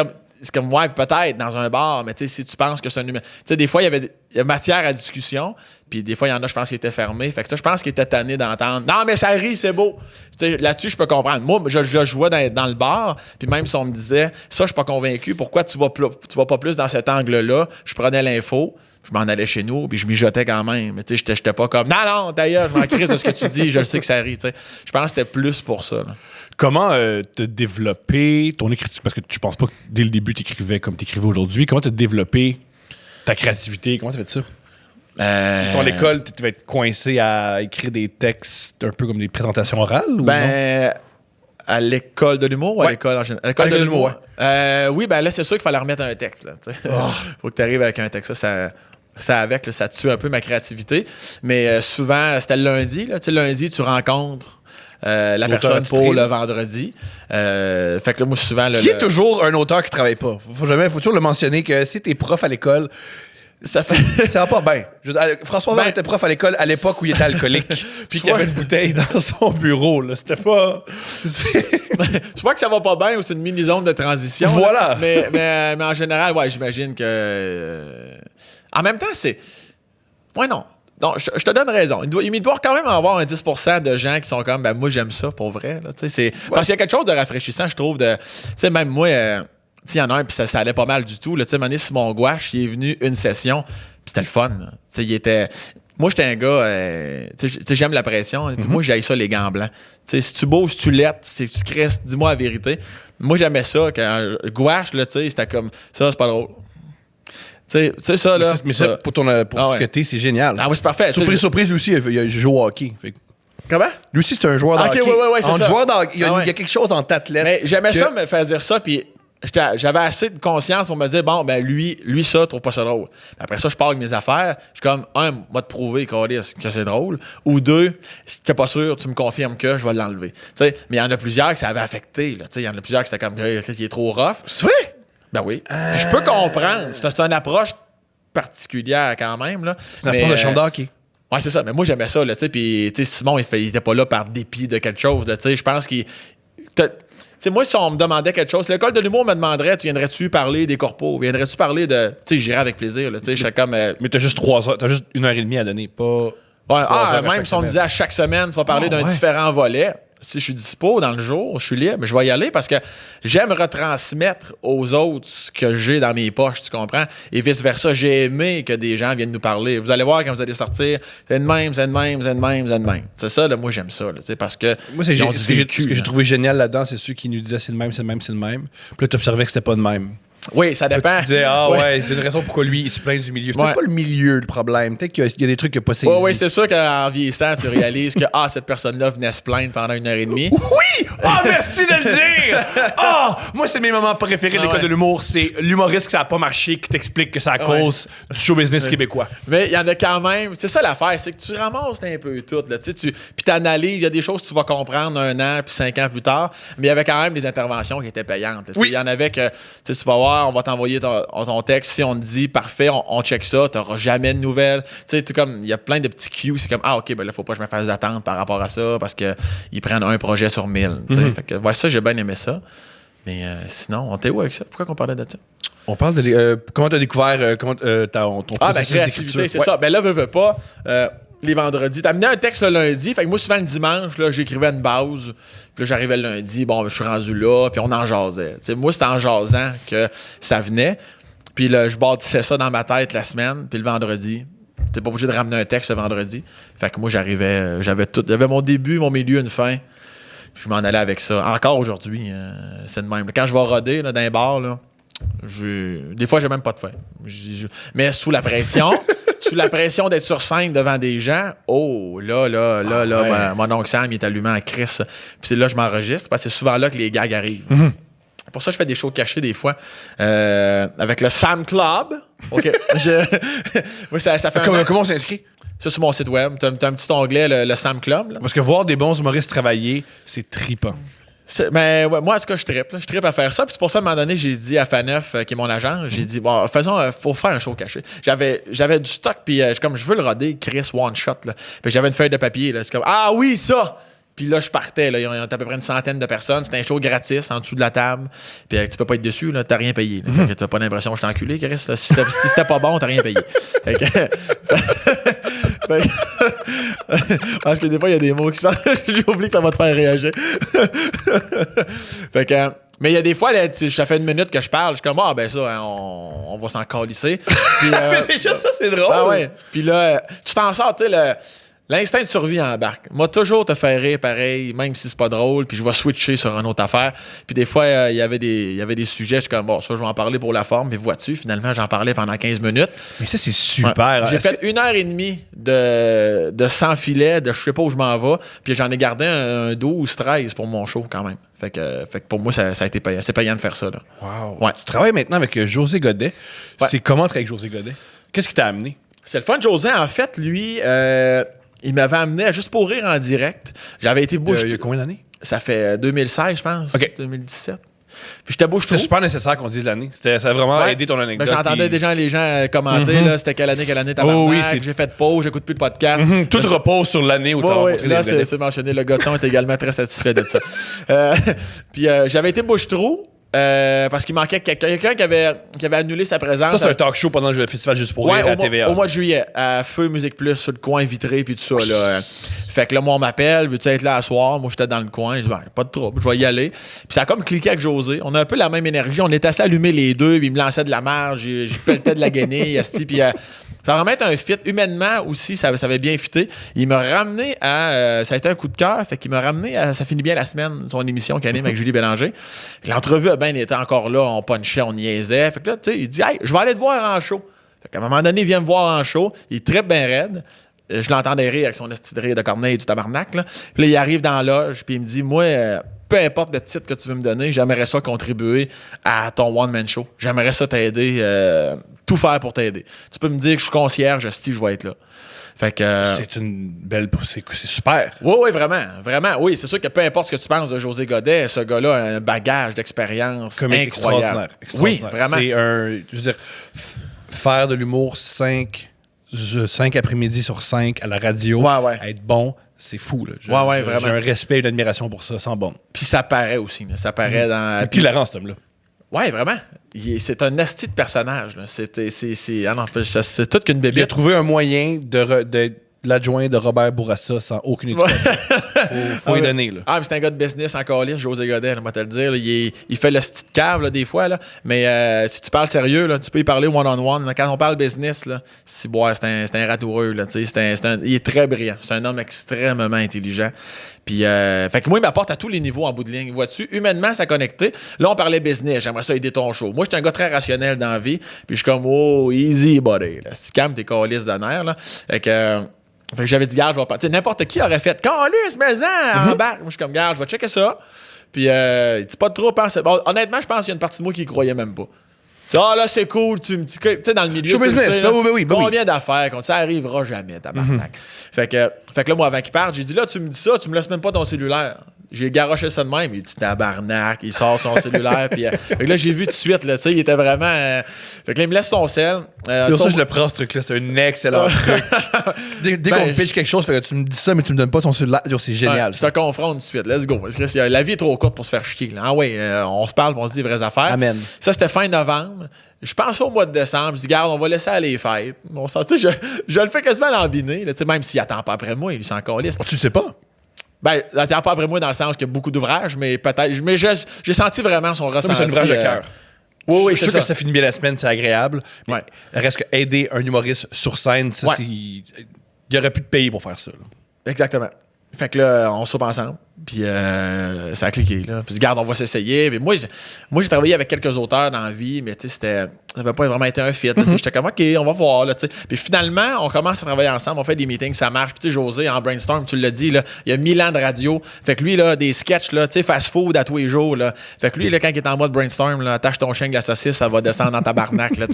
comme, ouais, peut-être dans un bar, mais si tu penses que c'est un numéro. Tu sais, des fois, il y a matière à discussion, puis des fois, il y en a, je pense, qui étaient fermés. Fait que je pense qu'il était tanné d'entendre non, mais ça rit, c'est beau. Là-dessus, je peux comprendre. Moi, je vois dans le bar, puis même si on me disait ça, je suis pas convaincu, pourquoi tu vas pas plus dans cet angle-là, je prenais l'info. Je m'en allais chez nous, puis je mijotais quand même. Mais tu sais, j'étais pas comme non, d'ailleurs, je m'en crisse de ce que tu dis, je le sais que ça rit. T'sais. Je pense que c'était plus pour ça. Là. Comment te développer ton écriture? Parce que tu penses pas que dès le début, tu écrivais comme tu écrivais aujourd'hui. Comment te développer ta créativité? Comment tu fais ça? Ton école, tu vas être coincé à écrire des textes un peu comme des présentations orales? Ou non? À l'école de l'humour ou à l'école en général? À l'école de l'humour. Ouais. Oui, là, c'est sûr qu'il fallait remettre un texte. Faut que tu arrives avec un texte. Ça tue un peu ma créativité. Mais souvent, c'était le lundi. Là, lundi, tu rencontres la personne pour le vendredi. Fait que là, moi, souvent... Qui est toujours un auteur qui travaille pas. Faut toujours le mentionner que si t'es prof à l'école... Ça va pas bien. François était prof à l'école à l'époque où il était alcoolique. Puis qu'il y avait une bouteille dans son bureau. Là. C'était pas... Je vois que ça va pas bien ou c'est une mini-zone de transition. Voilà. Mais en général, ouais, j'imagine que... En même temps, c'est... Ouais, non. Donc, je te donne raison. Il doit quand même avoir un 10% de gens qui sont comme, moi, j'aime ça, pour vrai. Là, parce qu'il y a quelque chose de rafraîchissant, je trouve, de... Tu sais, même moi... il y en a un, puis ça allait pas mal du tout. Tu sais, Simon Gouache, il est venu une session, puis c'était le fun. Il était... Moi, j'étais un gars, j'aime la pression, puis moi, j'aille ça, les gants blancs. Si tu bouges, tu lettres, si tu cresses, dis-moi la vérité. Moi, j'aimais ça. Quand Gouache, là, c'était comme, ça, c'est pas drôle. Tu sais, ça, là... Mais ça, pour ce que t'es, c'est génial. Ah oui, c'est parfait. Surprise, lui aussi, il joue au hockey. Fait. Comment? Lui aussi, c'est un joueur de hockey. Ouais, c'est ça. Il y a quelque chose dans ta athlète. Mais j'aimais ça me faire dire ça, puis... J'avais assez de conscience pour me dire, bon, lui, ça, trouve pas ça drôle. Après ça, je pars avec mes affaires. Je suis comme, moi, te prouver, que c'est drôle. Ou 2, si t'es pas sûr, tu me confirmes que je vais l'enlever. Mais il y en a plusieurs que ça avait affecté. Il y en a plusieurs qui c'était comme, il est trop rough. C'est vrai? Ben oui. Je peux comprendre. C'est une approche particulière quand même. Là. C'est une approche de champ d'hockey. Ouais, c'est ça. Mais moi, j'aimais ça. Puis Simon, il était pas là par dépit de quelque chose. Je pense qu'il... sais, moi, si on me demandait quelque chose, l'école de l'humour me demanderait, tu viendrais-tu parler des corpos? Viendrais-tu parler de. Tu sais, j'irais avec plaisir, là. Tu sais, je serais comme. Mais t'as juste 3 heures, t'as juste 1h30 à donner, pas. Ouais, heures à même chaque si on me semaine. disait à chaque semaine, tu vas parler d'un différent volet. Si je suis dispo dans le jour, je suis libre, je vais y aller parce que j'aime retransmettre aux autres ce que j'ai dans mes poches, tu comprends? Et vice-versa, j'ai aimé que des gens viennent nous parler. Vous allez voir quand vous allez sortir, c'est de même, c'est de même, c'est de même, c'est de même. C'est ça, là, moi j'aime ça, là, tu sais, parce que Moi, c'est ils ont ce du que vécu, j'ai là. trouvé génial là-dedans, c'est ceux qui nous disaient c'est le même, c'est le même, c'est le même. Puis là, t'observais que c'était pas de même. Oui, ça Là, dépend. tu disais, c'est une raison pourquoi lui, il se plaint du milieu. C'est Ouais. pas le milieu le problème. Peut-être qu'il y a des trucs qu'il n'a pas saisi. Oui, c'est sûr qu'en vieillissant, tu réalises que cette personne-là venait se plaindre pendant 1h30. Oui! Ah, merci de le dire! Ah! Moi, c'est mes moments préférés de l'école de l'humour. C'est l'humoriste que ça n'a pas marché qui t'explique que c'est à cause du show business québécois. Mais il y en a quand même. C'est ça l'affaire, c'est que tu ramasses un peu tout. Là, puis t'analyses. Il y a des choses que tu vas comprendre 1 an puis 5 ans plus tard. Mais il y avait quand même des interventions qui étaient payantes. Il y en avait que tu vas voir, on va t'envoyer ton texte. Si on te dit parfait, on check ça, tu n'auras jamais de nouvelles. Comme il y a plein de petits cues. C'est comme OK, ben là, faut pas que je me fasse d'attente par rapport à ça parce qu'ils prennent un projet sur 1000. Fait que ça, j'ai bien aimé ça. Mais sinon, on était où avec ça? Pourquoi qu'on parlait de ça? On parle de comment tu as découvert ton processus créativité, d'écriture. c'est ça. Ben là, veux pas. Les vendredis. T'amenais un texte le lundi. Fait que moi, souvent, le dimanche, là, j'écrivais une base. Puis là, j'arrivais le lundi. Bon, je suis rendu là. Puis on en jasait. T'sais, moi, c'était en jasant que ça venait. Puis là, je bâtissais ça dans ma tête la semaine. Puis le vendredi, t'es pas obligé de ramener un texte le vendredi. Fait que moi, j'arrivais, j'avais mon début, mon milieu, une fin. Puis je m'en allais avec ça. Encore aujourd'hui, c'est de même. Quand je vais roder là, dans les bars, là, des fois, j'ai même pas de fin. Mais sous la pression, d'être sur scène devant des gens, mon oncle Sam, il est allumé en crise. Puis c'est là que je m'enregistre, parce que c'est souvent là que les gags arrivent. Pour ça, je fais des shows cachés des fois. Avec le Sam Club. OK. Moi, ça fait Comment on s'inscrit? Ça, sur mon site web. T'as un petit onglet, le Sam Club. Là. Parce que voir des bons humoristes travailler, c'est trippant. Mais ouais, moi, en tout cas, je trippe. Je trippe à faire ça. Puis c'est pour ça, à un moment donné, j'ai dit à Faneuf, qui est mon agent, j'ai dit, bon, faut faire un show caché. J'avais du stock, puis je veux le roder, Chris, one shot. Là. Puis j'avais une feuille de papier. Là. C'est comme, oui, ça! Puis là, je partais. Là. Ils ont à peu près une centaine de personnes. C'était un show gratis en dessous de la table. Puis tu peux pas être dessus, là, t'as rien payé. Fait que t'as pas l'impression que je t'ai enculé, Chris. Si c'était pas bon, t'as rien payé. Parce que des fois, il y a des mots qui sortent. J'ai oublié que ça va te faire réagir. Mais il y a des fois, là, ça fait 1 minute que je parle. Je suis comme, ça, on va s'en calisser. Puis, Mais déjà, ça, c'est drôle. Ah ouais. Puis là, tu t'en sors, tu sais, l'instinct de survie embarque. Moi, toujours te faire rire pareil, même si c'est pas drôle, puis je vais switcher sur une autre affaire. Puis des fois, il y avait des sujets, je suis comme, ça, je vais en parler pour la forme, mais vois-tu, finalement, j'en parlais pendant 15 minutes. Mais ça, c'est super. Ouais. J'ai fait 1h30 de sans filet, de je sais pas où je m'en vais, puis j'en ai gardé un 12-13 pour mon show quand même. Fait que pour moi, ça a été payant. C'est payant de faire ça. Là. Wow. Ouais. Tu travailles maintenant avec José Godet. Ouais. C'est comment travailler avec José Godet? Qu'est-ce qui t'a amené? C'est le fun, José. En fait, lui, il m'avait amené à Juste pour rire en direct. J'avais été bouche. Il y a combien d'années? Ça fait 2016, je pense. OK. 2017. Puis j'étais bouche-trou. C'est super nécessaire qu'on dise l'année. Ça a vraiment aidé ton anecdote. Ben, j'entendais déjà les gens commenter, là, c'était quelle année, tabarnak. Oh, oui, j'ai fait pause, j'écoute plus de podcast. Tout repose sur l'année où t'as rencontré là, les Godets. c'est mentionné. Le Godson est également très satisfait de ça. Puis j'avais été bouche-trou. Parce qu'il manquait quelqu'un qui avait annulé sa présence. Ça, c'est un talk show pendant le festival Juste pour rire à TVA. Au mois de juillet, à Feu Musique Plus, sur le coin vitré, puis tout ça. Là. Fait que là, moi, on m'appelle, veux-tu être là à soir? Moi, j'étais dans le coin. Je dis, pas de trouble, je vais y aller. Puis ça a comme cliqué avec José. On a un peu la même énergie. On était assez allumés les deux, puis il me lançait de la marge, j'ai pelletais de la guenille, puis ça va vraiment être un fit. Humainement aussi, ça avait bien fité. Il m'a ramené à... ça a été un coup de cœur, fait qu'il m'a ramené à Ça finit bien la semaine, son émission qu'il anime avec Julie Bélanger. L'entrevue a bien été encore là, on punchait, on niaisait. Fait que là, tu sais, il dit, hey, je vais aller te voir en show. Fait qu'à un moment donné, il vient me voir en show. Il trippe bien raide. Je l'entendais rire avec son esti de rire de Corneille du tabarnak. Là. Puis là, il arrive dans la loge, puis il me dit, moi, peu importe le titre que tu veux me donner, j'aimerais ça contribuer à ton one-man show. J'aimerais ça t'aider, tout faire pour t'aider. Tu peux me dire que je suis concierge, si je vais être là. Fait que, c'est une belle... C'est super. Oui, vraiment. Vraiment, oui. C'est sûr que peu importe ce que tu penses de José Godet, ce gars-là a un bagage d'expérience incroyable. Extraordinaire. Oui, vraiment. C'est je veux dire, faire de l'humour 5 après-midi sur 5 à la radio, Ouais. être bon, c'est fou. Là. Vraiment. J'ai un respect et une admiration pour ça, sans bon. Puis ça paraît aussi. Là. Ça paraît dans... Puis hilarant, cet homme-là. Ouais, vraiment. C'est un asti de personnage. Là. C'est tout qu'une bébé. Il a trouvé un moyen de l'adjoint de Robert Bourassa sans aucune éducation. Faut lui donner. Là. Ah, mais c'est un gars de business encore lisse, José Godet, on va te le dire. Là. Il fait le style de cave là, des fois. Là. Mais si tu parles sérieux, là, tu peux y parler one-on-one. Là. Quand on parle business, là, c'est un ratoureux. Là, il est très brillant. C'est un homme extrêmement intelligent. Puis, fait que moi, il m'apporte à tous les niveaux en bout de ligne. Vois-tu, humainement, ça connecté. Là, on parlait business. J'aimerais ça aider ton show. Moi, je suis un gars très rationnel dans la vie. Puis, je suis comme, oh, easy, buddy. Là. Si tu calmes tes calices de nerfs, là. Fait que j'avais dit, garde, je vais pas. Tu sais, n'importe qui aurait fait, calice, mais en bas. Moi, je suis comme, garde, je vais checker ça. Puis, dis pas trop penser. Bon, honnêtement, je pense qu'il y a une partie de moi qui y croyait même pas. Là, c'est cool, tu me dis, tu sais, dans le milieu. Show business, oui. Combien d'affaires, ça arrivera jamais, tabarnak. Fait que là, moi, avant qu'il parte, j'ai dit, là, tu me dis ça, tu me laisses même pas ton cellulaire. J'ai garoché ça de même, il dit tabarnak, il sort son cellulaire, puis fait que là, j'ai vu tout de suite, là, tu sais, il était vraiment. Fait que là, il me laisse son sel. Ça, je le prends, ce truc-là, c'est un excellent truc. Dès qu'on me pitch quelque chose, fait que tu me dis ça, mais tu me donnes pas ton cellulaire, c'est génial. Je te confronte tout de suite, let's go. Parce que la vie est trop courte pour se faire chier. Là. Ah ouais, on se parle, on se dit des vraies affaires. Amen. Ça, c'était fin novembre. Je pense au mois de décembre. Je dis, regarde, on va laisser aller les fêtes. Bon, ça, je le fais quasiment l'embiner, même s'il attend pas après moi, il s'en calisse. Tu le sais pas? Ben, il attend pas après moi dans le sens qu'il y a beaucoup d'ouvrages, mais peut-être. Mais j'ai senti vraiment son ressenti. C'est un ouvrage de cœur. Oui, je suis sûr que ça finit bien la semaine, c'est agréable. Mais ouais. Reste que aider un humoriste sur scène, ça, il aurait pu te payer pour faire ça. Là. Exactement. Fait que là, on soupe ensemble. Puis ça a cliqué. Là. Puis regarde, on va s'essayer. Mais moi, j'ai travaillé avec quelques auteurs dans la vie, mais tu sais, ça n'avait pas vraiment été un fit. J'étais comme, OK, on va voir. Là, puis finalement, on commence à travailler ensemble. On fait des meetings, ça marche. Puis tu sais, José, en brainstorm, tu l'as dit, là, il y a 1000 ans de radio. Fait que lui, là, des sketchs, là, tu sais, fast-food à tous les jours. Là. Fait que lui, là, quand il est en mode brainstorm, là, attache ton chien de la saucisse, ça va descendre dans ta barnaque. Là,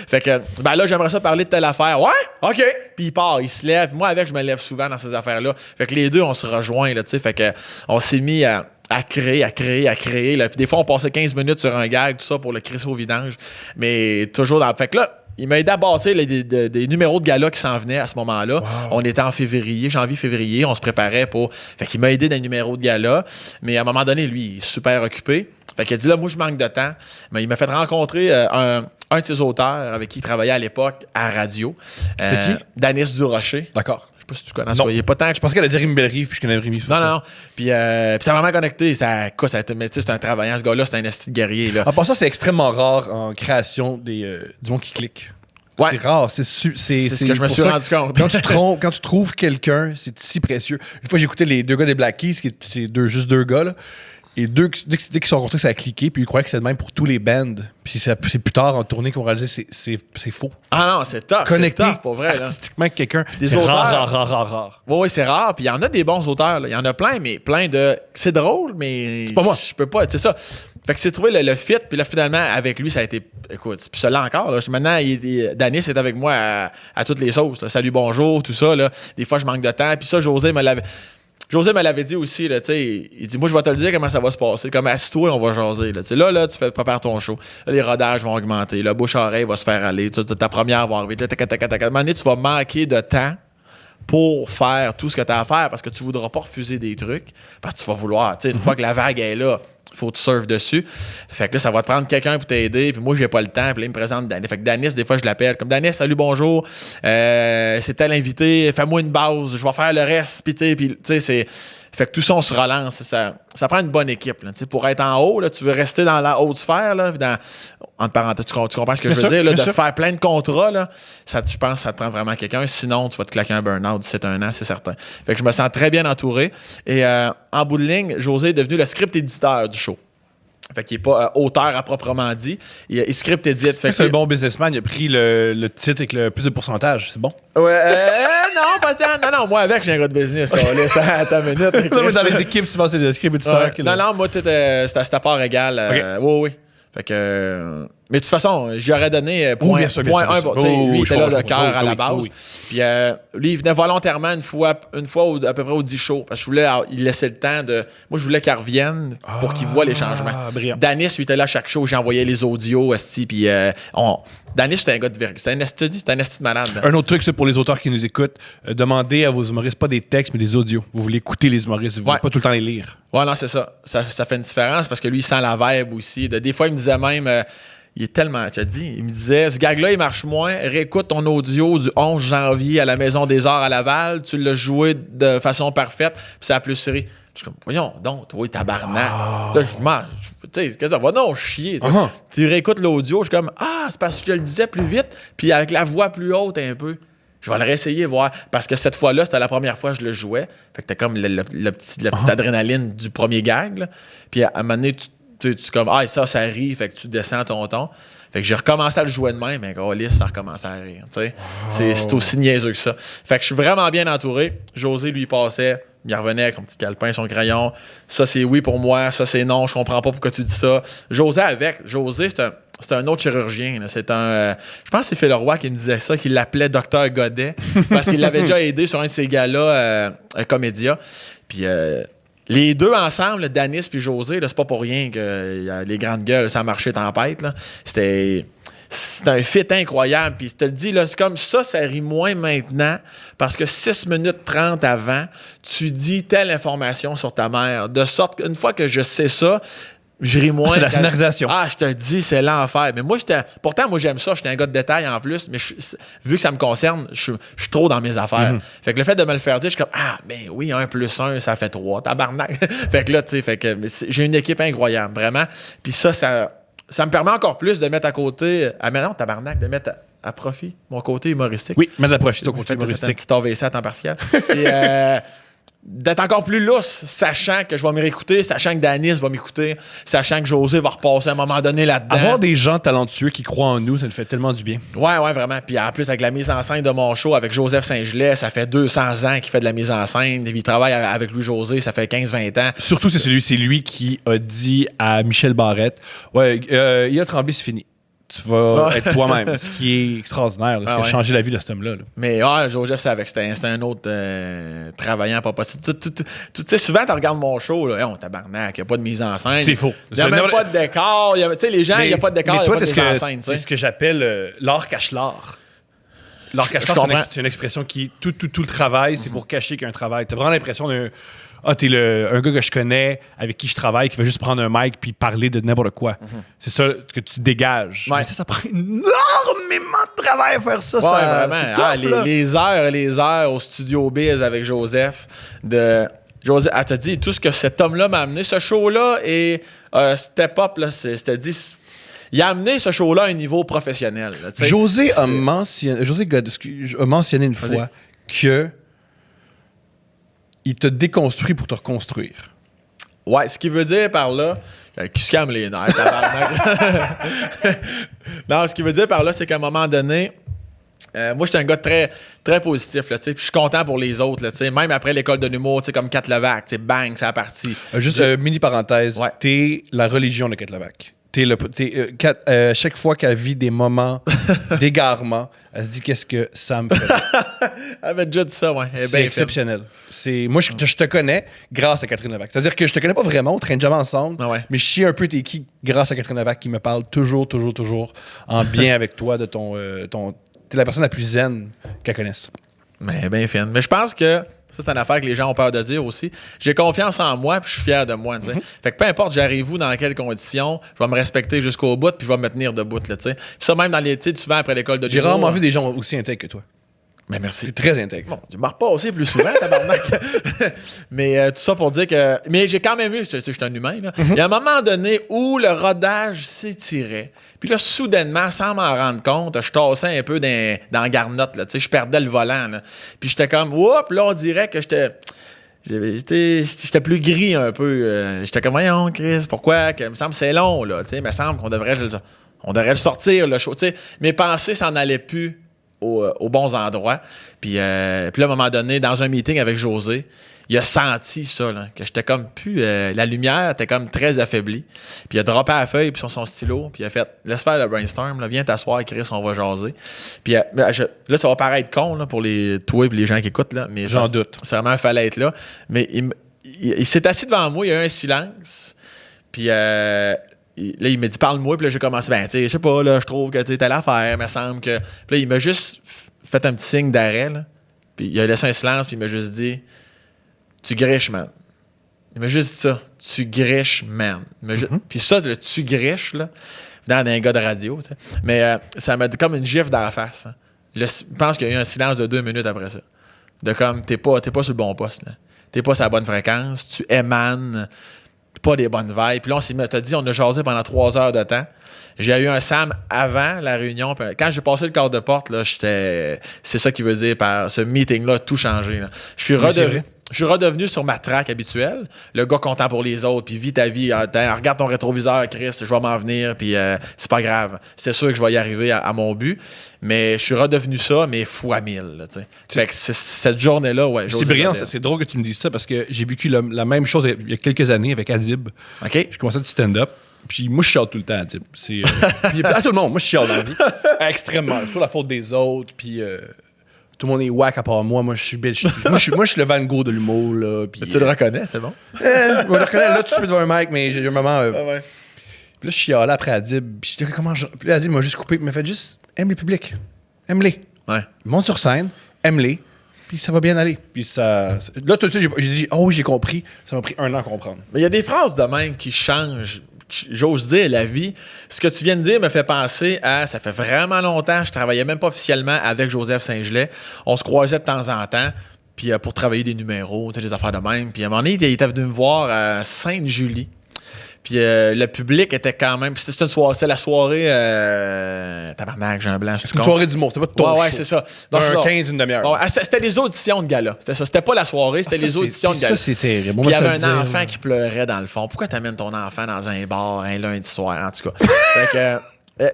fait que, ben là, j'aimerais ça parler de telle affaire. Ouais, OK. Puis il part, il se lève. Moi, avec, je me lève souvent dans ces affaires-là. Fait que les deux, on se rejoint. Là, fait que on s'est mis à créer. Là. Puis des fois, on passait 15 minutes sur un gag, tout ça, pour le crisser au vidange. Mais toujours dans... Fait que là, il m'a aidé à bâtir des numéros de gala qui s'en venaient à ce moment-là. Wow. On était en février, janvier-février. On se préparait pour... Fait qu'il m'a aidé dans les numéros de gala. Mais à un moment donné, lui, il est super occupé. Fait qu'il a dit, là, moi, je manque de temps. Mais il m'a fait rencontrer un de ses auteurs avec qui il travaillait à l'époque à radio. C'était qui? Danis Durocher. D'accord. Je sais pas si tu connais ça. Il est pas tant. Je pensais qu'elle allait dire Rémi Bellerive, puis je connais Rémi. Non. Puis ça a vraiment connecté. Mais tu sais, c'est un travaillant. Ce gars-là, c'est un esti de guerrier. Là. En passant, c'est extrêmement rare en création du monde qui clique. Ouais. C'est rare. C'est ce que je me suis rendu compte. Quand tu trouves quelqu'un, c'est si précieux. Une fois, j'ai écouté les deux gars des Black Keys, c'est juste deux gars, là. Et dès qu'ils sont rencontrés, ça a cliqué, puis ils croyaient que c'est le même pour tous les bands. Puis c'est plus tard en tournée qu'on réalisait c'est faux. Ah non, c'est top. Connecté pour vrai, artistiquement avec quelqu'un, c'est rare. Oui, c'est rare. Puis il y en a des bons auteurs. Là. Il y en a plein, mais plein de... C'est drôle, mais... C'est pas moi. Je peux pas, c'est ça. Fait que c'est trouvé le fit, puis là, finalement, avec lui, ça a été... Écoute, puis cela encore, là. Maintenant, Danis est avec moi à toutes les sauces. Là. Salut, bonjour, tout ça, là. Des fois, je manque de temps. Puis ça, José me l'avait dit aussi, là, il dit, moi, je vais te le dire comment ça va se passer. Comme, assis-toi, on va jaser. Là, tu prépares ton show. Là, les rodages vont augmenter. Le bouche-oreille va se faire aller. Ta première va arriver. À un moment donné, tu vas manquer de temps pour faire tout ce que tu as à faire parce que tu voudras pas refuser des trucs. Parce que tu vas vouloir. Une fois que la vague est là, il faut que tu surfes dessus. Fait que là, ça va te prendre quelqu'un pour t'aider. Puis moi, j'ai pas le temps. Puis là, il me présente Danis. Fait que Danis, des fois, je l'appelle comme Danis, salut, bonjour. C'est tel invité. Fais-moi une base. Je vais faire le reste. Puis tu sais, c'est. Fait que tout ça, on se relance. Ça prend une bonne équipe. Là, pour être en haut, là, tu veux rester dans la haute sphère. Là, entre parenthèses, tu comprends ce que je veux dire? Là, de faire plein de contrats, là, je pense que ça te prend vraiment quelqu'un. Sinon, tu vas te claquer un burn-out d'ici un an, c'est certain. Fait que je me sens très bien entouré. Et en bout de ligne, José est devenu le script éditeur du show. Fait qu'il n'est pas auteur à proprement dit. Il script édite. C'est un bon businessman. Il a pris le titre avec le plus de pourcentage. C'est bon? Ouais, non, pas tant. Non, moi, avec, j'ai un gars de business. Attends une minute. Non, mais dans les équipes, souvent, c'est des script éditeurs. Non, moi, c'était à part égale. Okay. Oui. Fait que Mais de toute façon, j'y aurais donné point, bien sûr, point bien 1. sûr. Lui, il était là de cœur à la oui, base. oui. Puis lui, il venait volontairement une fois à peu près au 10 shows. Parce que je voulais il laissait le temps de. Moi, je voulais qu'il revienne pour qu'il voit les changements. Brillant. Danis, lui, était là à chaque show. J'envoyais les audios, esti. Puis Danis, c'était un gars de vérité. C'était un esti de malade. Là. Un autre truc, c'est pour les auteurs qui nous écoutent, demandez à vos humoristes pas des textes, mais des audios. Vous voulez écouter les humoristes, vous voulez pas tout le temps les lire. Ouais, non, c'est ça. Ça fait une différence parce que lui, il sent la vibe aussi. Des fois, il me disait même. Il est tellement, tu as dit, il me disait, ce gag-là, il marche moins. Réécoute ton audio du 11 janvier à la Maison des Arts à Laval. Tu l'as joué de façon parfaite, puis ça a plus serré. Je suis comme, voyons donc, toi, tabarnak. Là, je mange. Tu sais, qu'est-ce que ça va? Non, chier. Tu réécoutes l'audio, je suis comme, c'est parce que je le disais plus vite, puis avec la voix plus haute un peu. Je vais le réessayer, voir. Parce que cette fois-là, c'était la première fois que je le jouais. Fait que t'as comme la petite adrénaline du premier gag. Là. Puis à un moment donné, tu comme, ça rit, fait que tu descends ton ton. Fait que j'ai recommencé à le jouer de même, mais ça recommence à rire. C'est aussi niaiseux que ça. Fait que je suis vraiment bien entouré. José, lui, passait, il revenait avec son petit calepin, son crayon. Ça, c'est oui pour moi, ça, c'est non, je comprends pas pourquoi tu dis ça. José, c'est un autre chirurgien. Là. C'est je pense que c'est Phil Leroy qui me disait ça, qu'il l'appelait Docteur Godet, parce qu'il l'avait déjà aidé sur un de ses galas Comédia. Puis les deux ensemble, Danis puis José, là, c'est pas pour rien que les grandes gueules, ça marchait tempête. Là. C'est un fit incroyable. Puis je te le dis, là, c'est comme ça rit moins maintenant parce que 6 minutes 30 avant, tu dis telle information sur ta mère. De sorte qu'une fois que je sais ça, je ris moins. C'est la scénarisation. Je te le dis, c'est l'enfer. Mais moi, pourtant, moi, j'aime ça. J'étais un gars de détail en plus. Mais vu que ça me concerne, je suis trop dans mes affaires. Fait que le fait de me le faire dire, je suis comme, mais oui, 1 + 1, ça fait 3. Tabarnak. Fait que là, tu sais, j'ai une équipe incroyable, vraiment. Puis ça me permet encore plus de mettre à côté. Non, tabarnak, de mettre à profit mon côté humoristique. Oui, mettre à profit ton côté humoristique. Un petit AVC à temps partiel. Et d'être encore plus lousse, sachant que je vais me réécouter, sachant que Danis va m'écouter, sachant que José va repasser à un moment donné là-dedans. Avoir des gens talentueux qui croient en nous, ça nous fait tellement du bien. Ouais, vraiment. Puis en plus, avec la mise en scène de mon show avec Joseph Saint-Gelais, ça fait 200 ans qu'il fait de la mise en scène. Il travaille avec Louis-José, ça fait 15-20 ans. Surtout, c'est lui qui a dit à Michel Barrette, il a tremblé, c'est fini. Tu vas être toi-même, ce qui est extraordinaire, ce qui a changé la vie de cet homme-là. Là. Mais Joseph, c'était un autre travaillant pas possible. Tu sais, souvent, tu regardes mon show, là, tabarnak, il n'y a pas de mise en scène. C'est faux. Il n'y a même pas de décor. Tu sais, les gens, il n'y a pas de décor, il n'y a pas de mise en scène. C'est ce que j'appelle l'art cache l'art. L'art cache l'art, c'est une expression qui, tout le travail, c'est pour cacher qu'il y a un travail. Tu as vraiment l'impression d'un... t'es un gars que je connais, avec qui je travaille, qui va juste prendre un mic puis parler de n'importe quoi. C'est ça que tu dégages. Ouais. Mais ça prend énormément de travail à faire ça. Vraiment. Les heures au studio Biz avec Joseph. Joseph, t'as dit tout ce que cet homme-là m'a amené. Ce show-là et Step Up, là, c'était dit... Il a amené ce show-là à un niveau professionnel. Là, José Godescu a mentionné une fois que il te déconstruit pour te reconstruire. Ouais, ce qu'il veut dire par là, qui se calme les nerfs, tabarnak. Non, ce qu'il veut dire par là, c'est qu'à un moment donné, moi, j'étais un gars très, très positif, là, puis je suis content pour les autres, là, même après l'école de l'humour, comme Kat Levac, bang, c'est parti. Juste mini parenthèse, t'es la religion de Kat Levac. Chaque fois qu'elle vit des moments d'égarement, elle se dit qu'est-ce que ça me fait. Elle avait déjà dit ça, ouais. C'est exceptionnel. Moi, je te connais grâce à Catherine Levac. C'est-à-dire que je te connais pas vraiment, on traîne jamais ensemble, mais je sais un peu t'es qui grâce à Catherine Levac qui me parle toujours en bien avec toi de t'es la personne la plus zen qu'elle connaisse. Mais bien fine. Mais je pense que ça, c'est une affaire que les gens ont peur de dire aussi. J'ai confiance en moi, puis je suis fier de moi. Fait que peu importe, j'arrive où, dans quelles conditions, je vais me respecter jusqu'au bout, puis je vais me tenir debout. Là, puis ça, même dans les. Souvent après l'école de J'ai rarement vu des gens aussi intègres que toi. Mais merci. C'est très intègre. Bon, je me repasse plus souvent, tabarnak. Mais tout ça pour dire que. Mais j'ai quand même eu. Je suis un humain, là. Il y a un moment donné où le rodage s'étirait. Puis là, soudainement, sans m'en rendre compte, je tassais un peu dans la garnotte, là. Je perdais le volant, là. Puis j'étais comme, oups, là, on dirait que j'étais plus gris un peu. J'étais comme, voyons, Chris, pourquoi? Il me semble que c'est long, là. Il me semble qu'on devrait le sortir, le show. Mes pensées s'en allaient plus aux bons endroits. Puis là, à un moment donné, dans un meeting avec José, il a senti ça, là, que j'étais comme plus... la lumière était comme très affaiblie. Puis il a droppé la feuille puis sur son stylo, puis il a fait « Laisse faire le brainstorm, là, viens t'asseoir, Chris, on va jaser. » Puis là, ça va paraître con là, pour toi et les gens qui écoutent, là, mais J'en doute. c'est vraiment, il fallait être là. Mais il s'est assis devant moi, il y a eu un silence. Puis là, il m'a dit « Parle-moi. » Puis là, j'ai commencé « Ben, tu sais, je sais pas, là, je trouve que tu as l'affaire, il me semble que... » Puis là, il m'a juste fait un petit signe d'arrêt, là. Puis il a laissé un silence, puis il m'a juste dit... Tu griches, man. Il m'a juste dit ça. Tu griches, man. Puis ça, le tu griches, là, dans un gars de radio, tu sais. Mais ça m'a dit comme une gifle dans la face. Hein. Je pense qu'il y a eu un silence de 2 minutes après ça. De comme, t'es pas sur le bon poste, là. T'es pas sur la bonne fréquence. Tu émanes pas des bonnes vibes. Puis là, t'as dit, on a jasé pendant 3 heures de temps. J'ai eu un Sam avant la réunion. Quand j'ai passé le quart de porte, là, c'est ça qui veut dire par ce meeting-là, tout changé. Là. Je suis redevenu sur ma track habituelle. Le gars content pour les autres, puis vis ta vie. Regarde ton rétroviseur, Chris, je vais m'en venir, puis c'est pas grave. C'est sûr que je vais y arriver à mon but. Mais je suis redevenu ça, mais fois 1000. Là, fait que cette journée-là, ouais. C'est brillant, c'est drôle que tu me dises ça, parce que j'ai vécu la même chose il y a quelques années avec Adib. OK. Je commençais du stand-up. Puis moi, je chiale tout le temps, Adib. Puis à tout le monde, moi, je chiale dans la vie. Extrêmement. C'est toujours la faute des autres, puis... tout le monde est whack à part moi. Moi, je suis le Van Gogh de l'humour. Là, pis, tu le reconnais, c'est bon? Je le reconnais là tout de suite devant un mic, mais j'ai eu un moment. Ouais. Puis là, je suis allé après Adib. Puis je disais comment. Puis là, Adib m'a juste coupé. Il m'a fait juste aime les publics. Aime-les. Ouais. Monte sur scène, aime-les. Puis ça va bien aller. Puis ça. Là, tout de suite, j'ai dit oh oui, j'ai compris. Ça m'a pris 1 an à comprendre. Mais il y a des phrases de même qui changent. J'ose dire, la vie. Ce que tu viens de dire me fait penser à... Ça fait vraiment longtemps, je travaillais même pas officiellement avec Joseph Saint-Gelais. On se croisait de temps en temps, puis pour travailler des numéros, des affaires de même. Puis à un moment donné, il était venu me voir à Sainte-Julie. Puis le public était quand même... C'était la soirée... tabarnak, j'ai un blanc. C'est une soirée d'humour, c'était pas de ton ouais, show. c'est ça. Un 15, une demi-heure. Ouais, c'était les auditions de gala. C'était ça. C'était pas la soirée, c'était les auditions de gala. Ça, c'est terrible. Puis il y avait un enfant qui pleurait dans le fond. Pourquoi t'amènes ton enfant dans un bar un lundi soir, en tout cas? Fait que...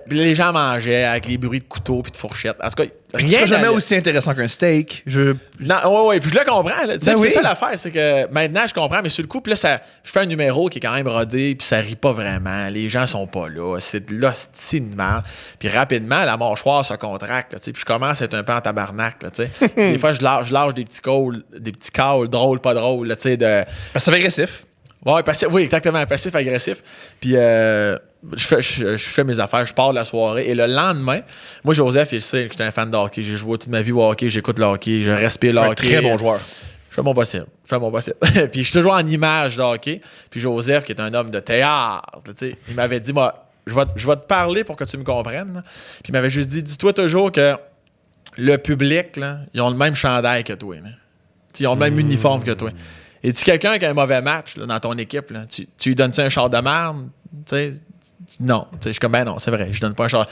puis les gens mangeaient avec les bruits de couteaux puis de fourchettes. En tout cas, rien. C'est jamais aussi intéressant qu'un steak. Non, ouais, puis je le comprends. Là. Ben c'est ça l'affaire, c'est que maintenant je comprends, mais sur le coup, puis là, je fais un numéro qui est quand même rodé, puis ça rit pas vraiment. Les gens sont pas là. C'est de l'hostie de merde. Puis rapidement, la mâchoire se contracte. Puis je commence à être un peu en tabarnak. Là, des fois, je lâche des petits calls drôles, pas drôles. Là, de... Parce que c'est agressif. Ouais, oui, exactement, passif-agressif. Puis je fais mes affaires, je pars de la soirée. Et le lendemain, moi, Joseph, il sait que j'étais un fan de hockey. J'ai joué toute ma vie au hockey, j'écoute le hockey, je respire le hockey. Très bon joueur. Je fais mon possible. Puis je suis toujours en image de hockey. Puis Joseph, qui est un homme de théâtre, il m'avait dit, moi, je vais te parler pour que tu me comprennes. Là. Puis il m'avait juste dit, dis-toi toujours que le public, là, ils ont le même chandail que toi. Ils ont le même uniforme que toi. Et si quelqu'un qui a un mauvais match là, dans ton équipe, là, tu lui donnes-tu un char de merde? Non. Je suis comme, ben non, c'est vrai, je donne pas un char.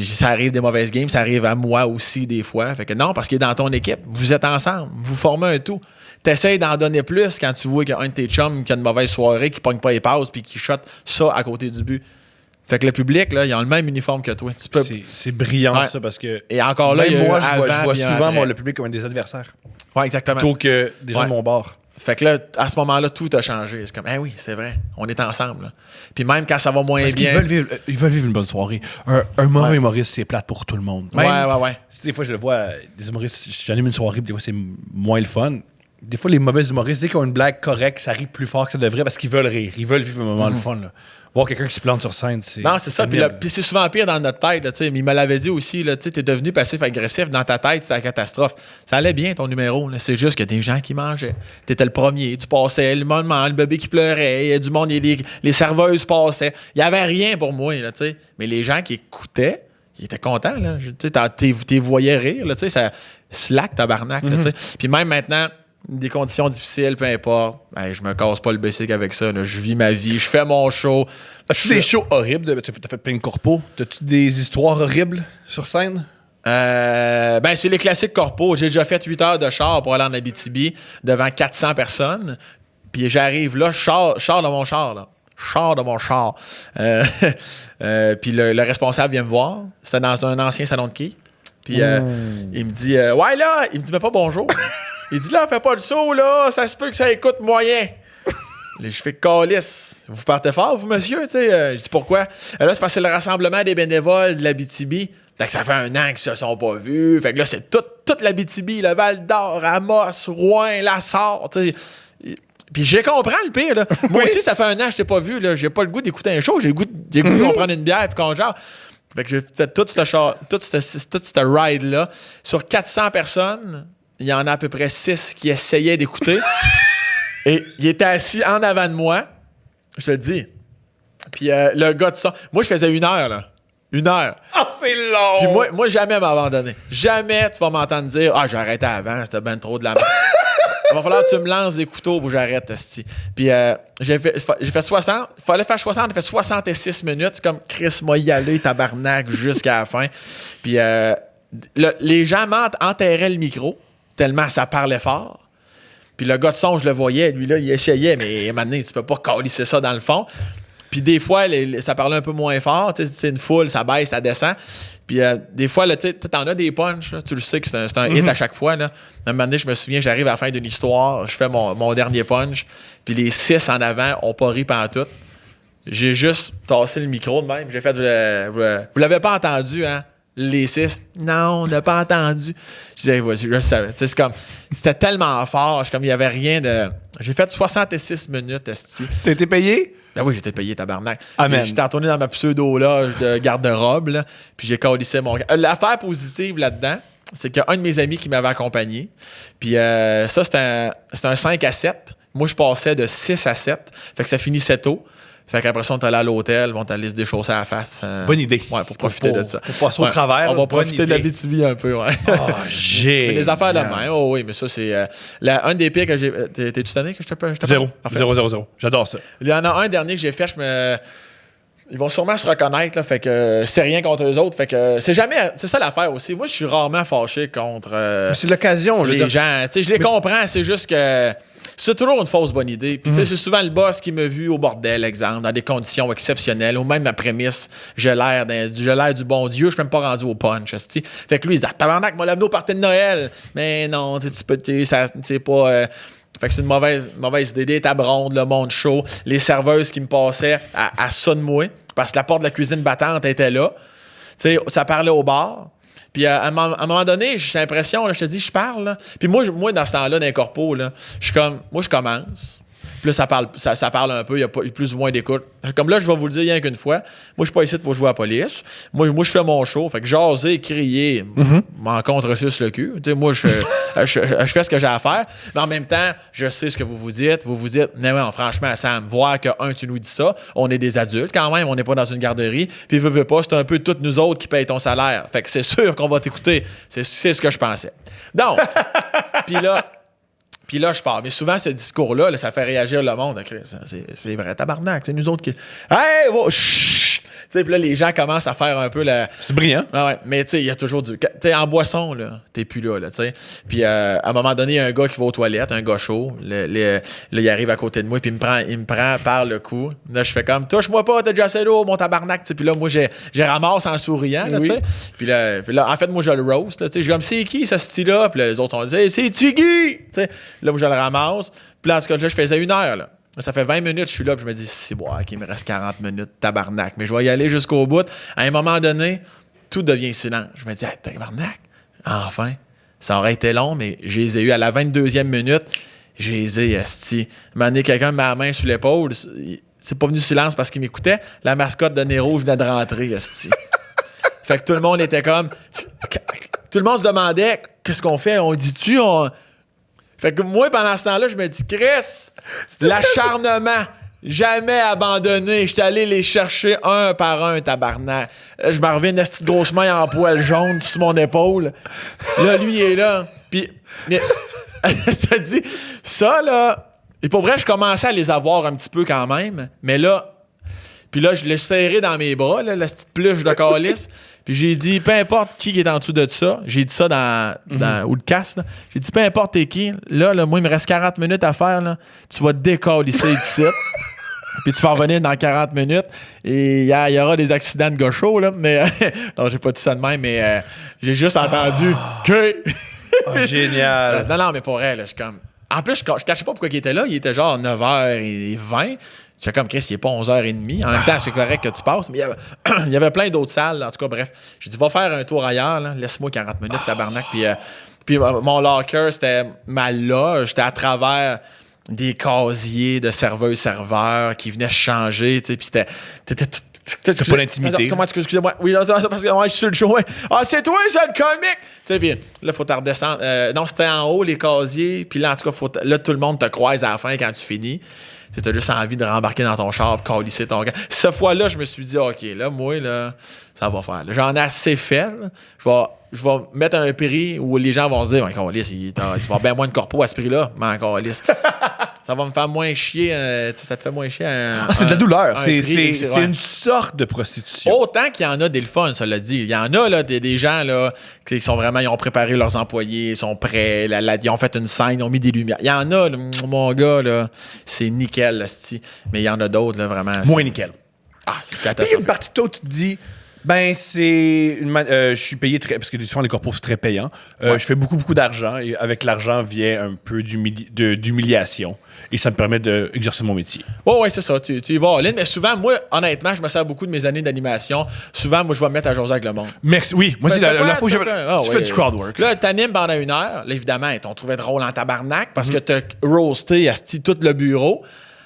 Ça arrive des mauvaises games, ça arrive à moi aussi des fois. Fait que non, parce qu'il est dans ton équipe, vous êtes ensemble, vous formez un tout. T'essayes d'en donner plus quand tu vois qu'il y a un de tes chums qui a une mauvaise soirée, qui pogne pas les passes, puis qui shot ça à côté du but. Fait que le public, là, ils ont le même uniforme que toi. C'est brillant, ça, parce que... Et encore là, moi, je vois souvent le public comme un des adversaires. Ouais, exactement. Plutôt que des gens de mon bord. Fait que là, à ce moment-là, tout a changé. C'est comme, oui, c'est vrai, on est ensemble. Là. Puis même quand ça va moins parce bien... Ils veulent vivre une bonne soirée. Un mauvais humoriste, c'est plate pour tout le monde. Même, ouais. Des fois, je le vois, des humoristes, j'anime une soirée, puis des fois, c'est moins le fun. Des fois, les mauvais humoristes, dès qu'ils ont une blague correcte, ça rit plus fort que ça devrait parce qu'ils veulent rire. Ils veulent vivre un moment de fun. Là. Voir quelqu'un qui se plante sur scène, c'est... Non, c'est ça. Puis c'est souvent pire dans notre tête. Là, mais il me l'avait dit aussi, tu es devenu passif-agressif. Dans ta tête, c'est la catastrophe. Ça allait bien, ton numéro. Là. C'est juste qu'il y a des gens qui mangeaient. Tu étais le premier. Tu passais, le monde, le bébé qui pleurait. Il y a du monde, les serveuses passaient. Il n'y avait rien pour moi. Là, mais les gens qui écoutaient, ils étaient contents. Tu voyais rire. Là, ça slack, tabarnak. Puis même maintenant... des conditions difficiles, peu importe. Je me casse pas le basic avec ça. Là. Je vis ma vie, je fais mon show. As-tu des shows horribles? Tu as fait plein de corpos. As-tu des histoires horribles sur scène? C'est les classiques corpos. J'ai déjà fait 8 heures de char pour aller en Abitibi devant 400 personnes. Puis j'arrive là, char de mon char. Là. Char de mon char. Puis le responsable vient me voir. C'était dans un ancien salon de quai. Puis il me dit, ouais, là, il me dit, mais pas bonjour. Il dit, là, fais pas le saut, là, ça se peut que ça écoute moyen. Là, je fais calice. Vous partez fort, vous, monsieur? Tu sais, je dis, pourquoi? Là, c'est parce que c'est le rassemblement des bénévoles de l'Abitibi. Fait que ça fait 1 an qu'ils se sont pas vus. Fait que là, c'est toute l'Abitibi, le Val-d'Or, Amos, Rouen, Lassar, tu sais. Puis j'ai compris le pire, là. Moi aussi, ça fait 1 an que je t'ai pas vu, là. J'ai pas le goût d'écouter un show. J'ai le goût de qu'on prenne une bière puis qu'on genre. Fait que j'ai fait toute cette ride-là. Sur 400 personnes, il y en a à peu près 6 qui essayaient d'écouter. Et il était assis en avant de moi. Je te le dis. Puis le gars de son... Moi, je faisais 1 heure, là. 1 heure. Ah, c'est long! Puis moi jamais m'abandonner. Jamais tu vas m'entendre dire « Ah, j'ai arrêté avant, c'était ben trop de la merde. » Il va falloir que tu me lances des couteaux pour que j'arrête, esti. Puis j'ai fait 60. Il fallait faire 60. J'ai fait 66 minutes. C'est comme Chris m'a y allé, tabarnak, jusqu'à la fin. Puis les gens enterraient le micro tellement ça parlait fort. Puis le gars de son, je le voyais. Lui, là, il essayait. Mais maintenant, tu peux pas calisser ça dans le fond. Puis des fois, ça parlait un peu moins fort. Tu sais, une foule, ça baisse, ça descend. Puis des fois, tu t'en as des punchs. Là. Tu le sais que c'est un hit à chaque fois. Là. Un moment donné, je me souviens, j'arrive à la fin d'une histoire, je fais mon dernier punch. Puis les 6 en avant ont pas ri pantoute. J'ai juste tassé le micro de même. J'ai fait, vous l'avez pas entendu, hein? Les 6. Non, on n'a pas entendu. Je disais, je savais. C'est comme, c'était tellement fort. Il n'y avait rien de... J'ai fait 66 minutes, esti. T'as été payé? Ben oui, j'étais payé, tabarnak. Amen. J'étais retourné dans ma pseudo-loge de garde-robe, là, puis j'ai calissé mon... L'affaire positive là-dedans, c'est qu'il y a un de mes amis qui m'avait accompagné. Puis ça, c'était un 5 à 7. Moi, je passais de 6 à 7. Fait que ça finissait tôt. Fait qu'après ça, on est allé à l'hôtel, on est allé se déchausser à la face. Bonne idée. Ouais, pour profiter de ça. Pour passer au travers. On va profiter de la BTB un peu, ouais. Oh, j'ai. Les affaires de main, oh oui, mais ça, c'est... un des pires que j'ai... T'es-tu tanné que je te parle? 0. 0. J'adore ça. Il y en a un dernier que j'ai fait, ils vont sûrement se reconnaître, là, fait que c'est rien contre eux autres, fait que c'est jamais... C'est ça l'affaire aussi. Moi, je suis rarement fâché contre... c'est l'occasion, les gens. Tu sais, je les comprends, c'est juste que... C'est toujours une fausse bonne idée. Puis, tu sais, c'est souvent le boss qui m'a vu au bordel, exemple, dans des conditions exceptionnelles, ou même ma prémisse, j'ai l'air du bon Dieu, je suis même pas rendu au punch. T'sais. Fait que lui, il se dit, tabarnak, mon labno partait de Noël. Mais non, tu peux, ça, c'est pas. Fait que c'est une mauvaise idée d'être à bronde, le monde chaud, les serveuses qui me passaient à ça de moi, parce que la porte de la cuisine battante était là. Tu sais, ça parlait au bar. Puis à un moment donné, j'ai l'impression, là, je te dis, je parle. Là. Puis moi, dans ce temps-là, dans les corpos, là, je commence. Puis là, ça parle un peu, il y a plus ou moins d'écoute. Comme là, je vais vous le dire rien qu'une fois. Moi, je suis pas ici pour jouer à la police. Moi, je fais mon show. Fait que jaser, crier, m'en contre-suce le cul. Tu sais, moi, je fais ce que j'ai à faire. Mais en même temps, je sais ce que vous vous dites. Vous vous dites, non, franchement, Sam, voir que, tu nous dis ça, on est des adultes quand même, on n'est pas dans une garderie. Puis, veux pas, c'est un peu toutes nous autres qui payent ton salaire. Fait que c'est sûr qu'on va t'écouter. C'est ce que je pensais. Donc, Puis là, je pars. Mais souvent, ce discours-là, là, ça fait réagir le monde. C'est vrai, tabarnak. C'est nous autres qui... Hey, chut! Puis là, les gens commencent à faire un peu la... C'est brillant. Ah ouais, mais tu sais, il y a toujours du... Tu sais, en boisson, là, t'es plus là, tu sais. Puis à un moment donné, il y a un gars qui va aux toilettes, un gars chaud. Là, il arrive à côté de moi, puis il me prend par le cou. Là, je fais comme, touche-moi pas, t'as déjà assez d'eau, mon tabarnak. Puis là, moi, j'ai ramasse en souriant, là, tu sais. Puis là, en fait, moi, je le roast, tu sais. Je suis comme, c'est qui, ce style-là? Puis là, les autres ont dit, c'est Tiggy! Tu sais, là, moi, je le ramasse. Puis là, en tout cas, je faisais 1 heure, là. Ça fait 20 minutes, je suis là, puis je me dis, c'est bon, il me reste 40 minutes, tabarnak. Mais je vais y aller jusqu'au bout. À un moment donné, tout devient silence. Je me dis, hey, tabarnak, enfin. Ça aurait été long, mais je les ai eu à la 22e minute. Je les ai, esti. Un moment donné, quelqu'un me met la main sur l'épaule. C'est pas venu silence parce qu'il m'écoutait. La mascotte de Nero venait de rentrer, esti. Fait que tout le monde était comme... Tout le monde se demandait, qu'est-ce qu'on fait? On dit-tu? Fait que moi, pendant ce temps-là, je me dis, Chris, l'acharnement, jamais abandonné. J'étais allé les chercher un par un, tabarnak. Je me reviens une petite grosse main en poil jaune sur mon épaule. Là, lui, il est là. Puis, je te dis, ça, là, et pour vrai, je commençais à les avoir un petit peu quand même, mais là, puis là, je l'ai serré dans mes bras, là, la petite pluche de calice. Puis j'ai dit, peu importe qui est en dessous de ça, j'ai dit ça dans ou le casque, là. J'ai dit, peu importe t'es qui, là, moi, il me reste 40 minutes à faire, là. Tu vas te décalisser d'ici. puis tu vas revenir dans 40 minutes et il y aura des accidents de gaucho, là. Mais, non, j'ai pas dit ça de même, mais j'ai juste entendu que. Génial. Non, mais pour vrai, là, je suis comme. En plus, je cachais pas pourquoi il était là. Il était genre 9h20. J'étais comme, Chris, il est pas 11h30. En même temps, c'est correct que tu passes. Mais il y avait plein d'autres salles. En tout cas, bref. J'ai dit, va faire un tour ailleurs. Là. Laisse-moi 40 minutes, tabarnak. Puis mon locker, c'était ma loge. J'étais à travers des casiers de serveurs qui venaient changer. Puis c'était tout. C'est pas l'intimité. Excusez-moi. Oui, non, c'est parce que je suis sur le show. Ouais. Ah, c'est toi, ça, le comique! Tu sais, puis là, faut te redescendre. Non, c'était en haut, les casiers. Puis là, en tout cas, là, tout le monde te croise à la fin quand tu finis. T'as juste envie de rembarquer dans ton char et câlisser ton gars. Cette fois-là, je me suis dit, OK, là, moi, là, ça va faire. Là, j'en ai assez fait. Là. Je vais mettre un prix où les gens vont se dire, ouais, câlisse, tu vas bien moins de corpo à ce prix-là, mais câlisse. Ça va me faire moins chier. Ça te fait moins chier. C'est de la douleur. C'est ouais. une sorte de prostitution. Autant qu'il y en a des le fun, ça l'a dit. Il y en a là, des gens là, qui sont vraiment, ils ont préparé leurs employés, ils sont prêts, ils ont fait une scène, ils ont mis des lumières. Il y en a, là, mon gars, là, c'est nickel, là, mais il y en a d'autres, là, vraiment. Moins nickel. Ah, c'est Il y a catastrophique. une partie de toi, tu te dis, ben, je suis payé très. Parce que souvent, les corpos, c'est très payant. Ouais. Je fais beaucoup, beaucoup d'argent. Et avec l'argent vient un peu d'humiliation. Et ça me permet d'exercer mon métier. Ouais, c'est ça. Tu y vas all in. Mais souvent, moi, honnêtement, je me sers beaucoup de mes années d'animation. Souvent, moi, je vais me mettre à jaser avec le monde. Merci. Oui, moi, c'est la fois où je fais ouais. du crowd work. Là, t'animes pendant 1 heure. Là, évidemment, ils t'ont trouvé drôle en tabarnak parce que t'as roasté tout le bureau.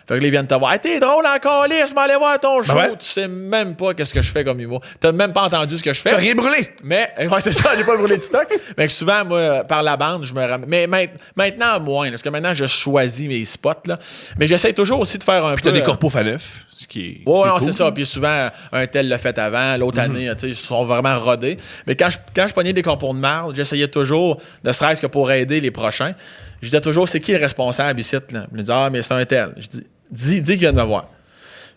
Fait que là, ils viennent te voir. Hey, t'es drôle encore, lisse, m'allais voir ton show. ouais. Tu sais même pas qu'est-ce que je fais comme humour. T'as même pas entendu ce que je fais. T'as rien brûlé. Mais, ouais, c'est ça, j'ai pas brûlé de stock. Mais souvent, moi, par la bande, je me ramène. Mais maintenant, moins, là, parce que maintenant, je choisis mes spots, là. Mais j'essaie toujours aussi de faire un Puis peu. t'as des corpos à neuf, ce qui est. Ouais, non, cool. c'est ça. Puis souvent, un tel l'a fait avant, l'autre année, tu sais, ils sont vraiment rodés. Mais quand je pognais des corpos de marde, j'essayais toujours, ne serait-ce que pour aider les prochains, je disais toujours, c'est qui le responsable ici, là? Je me disais, ah, mais c'est un tel. Je dis qu'il vient de me voir.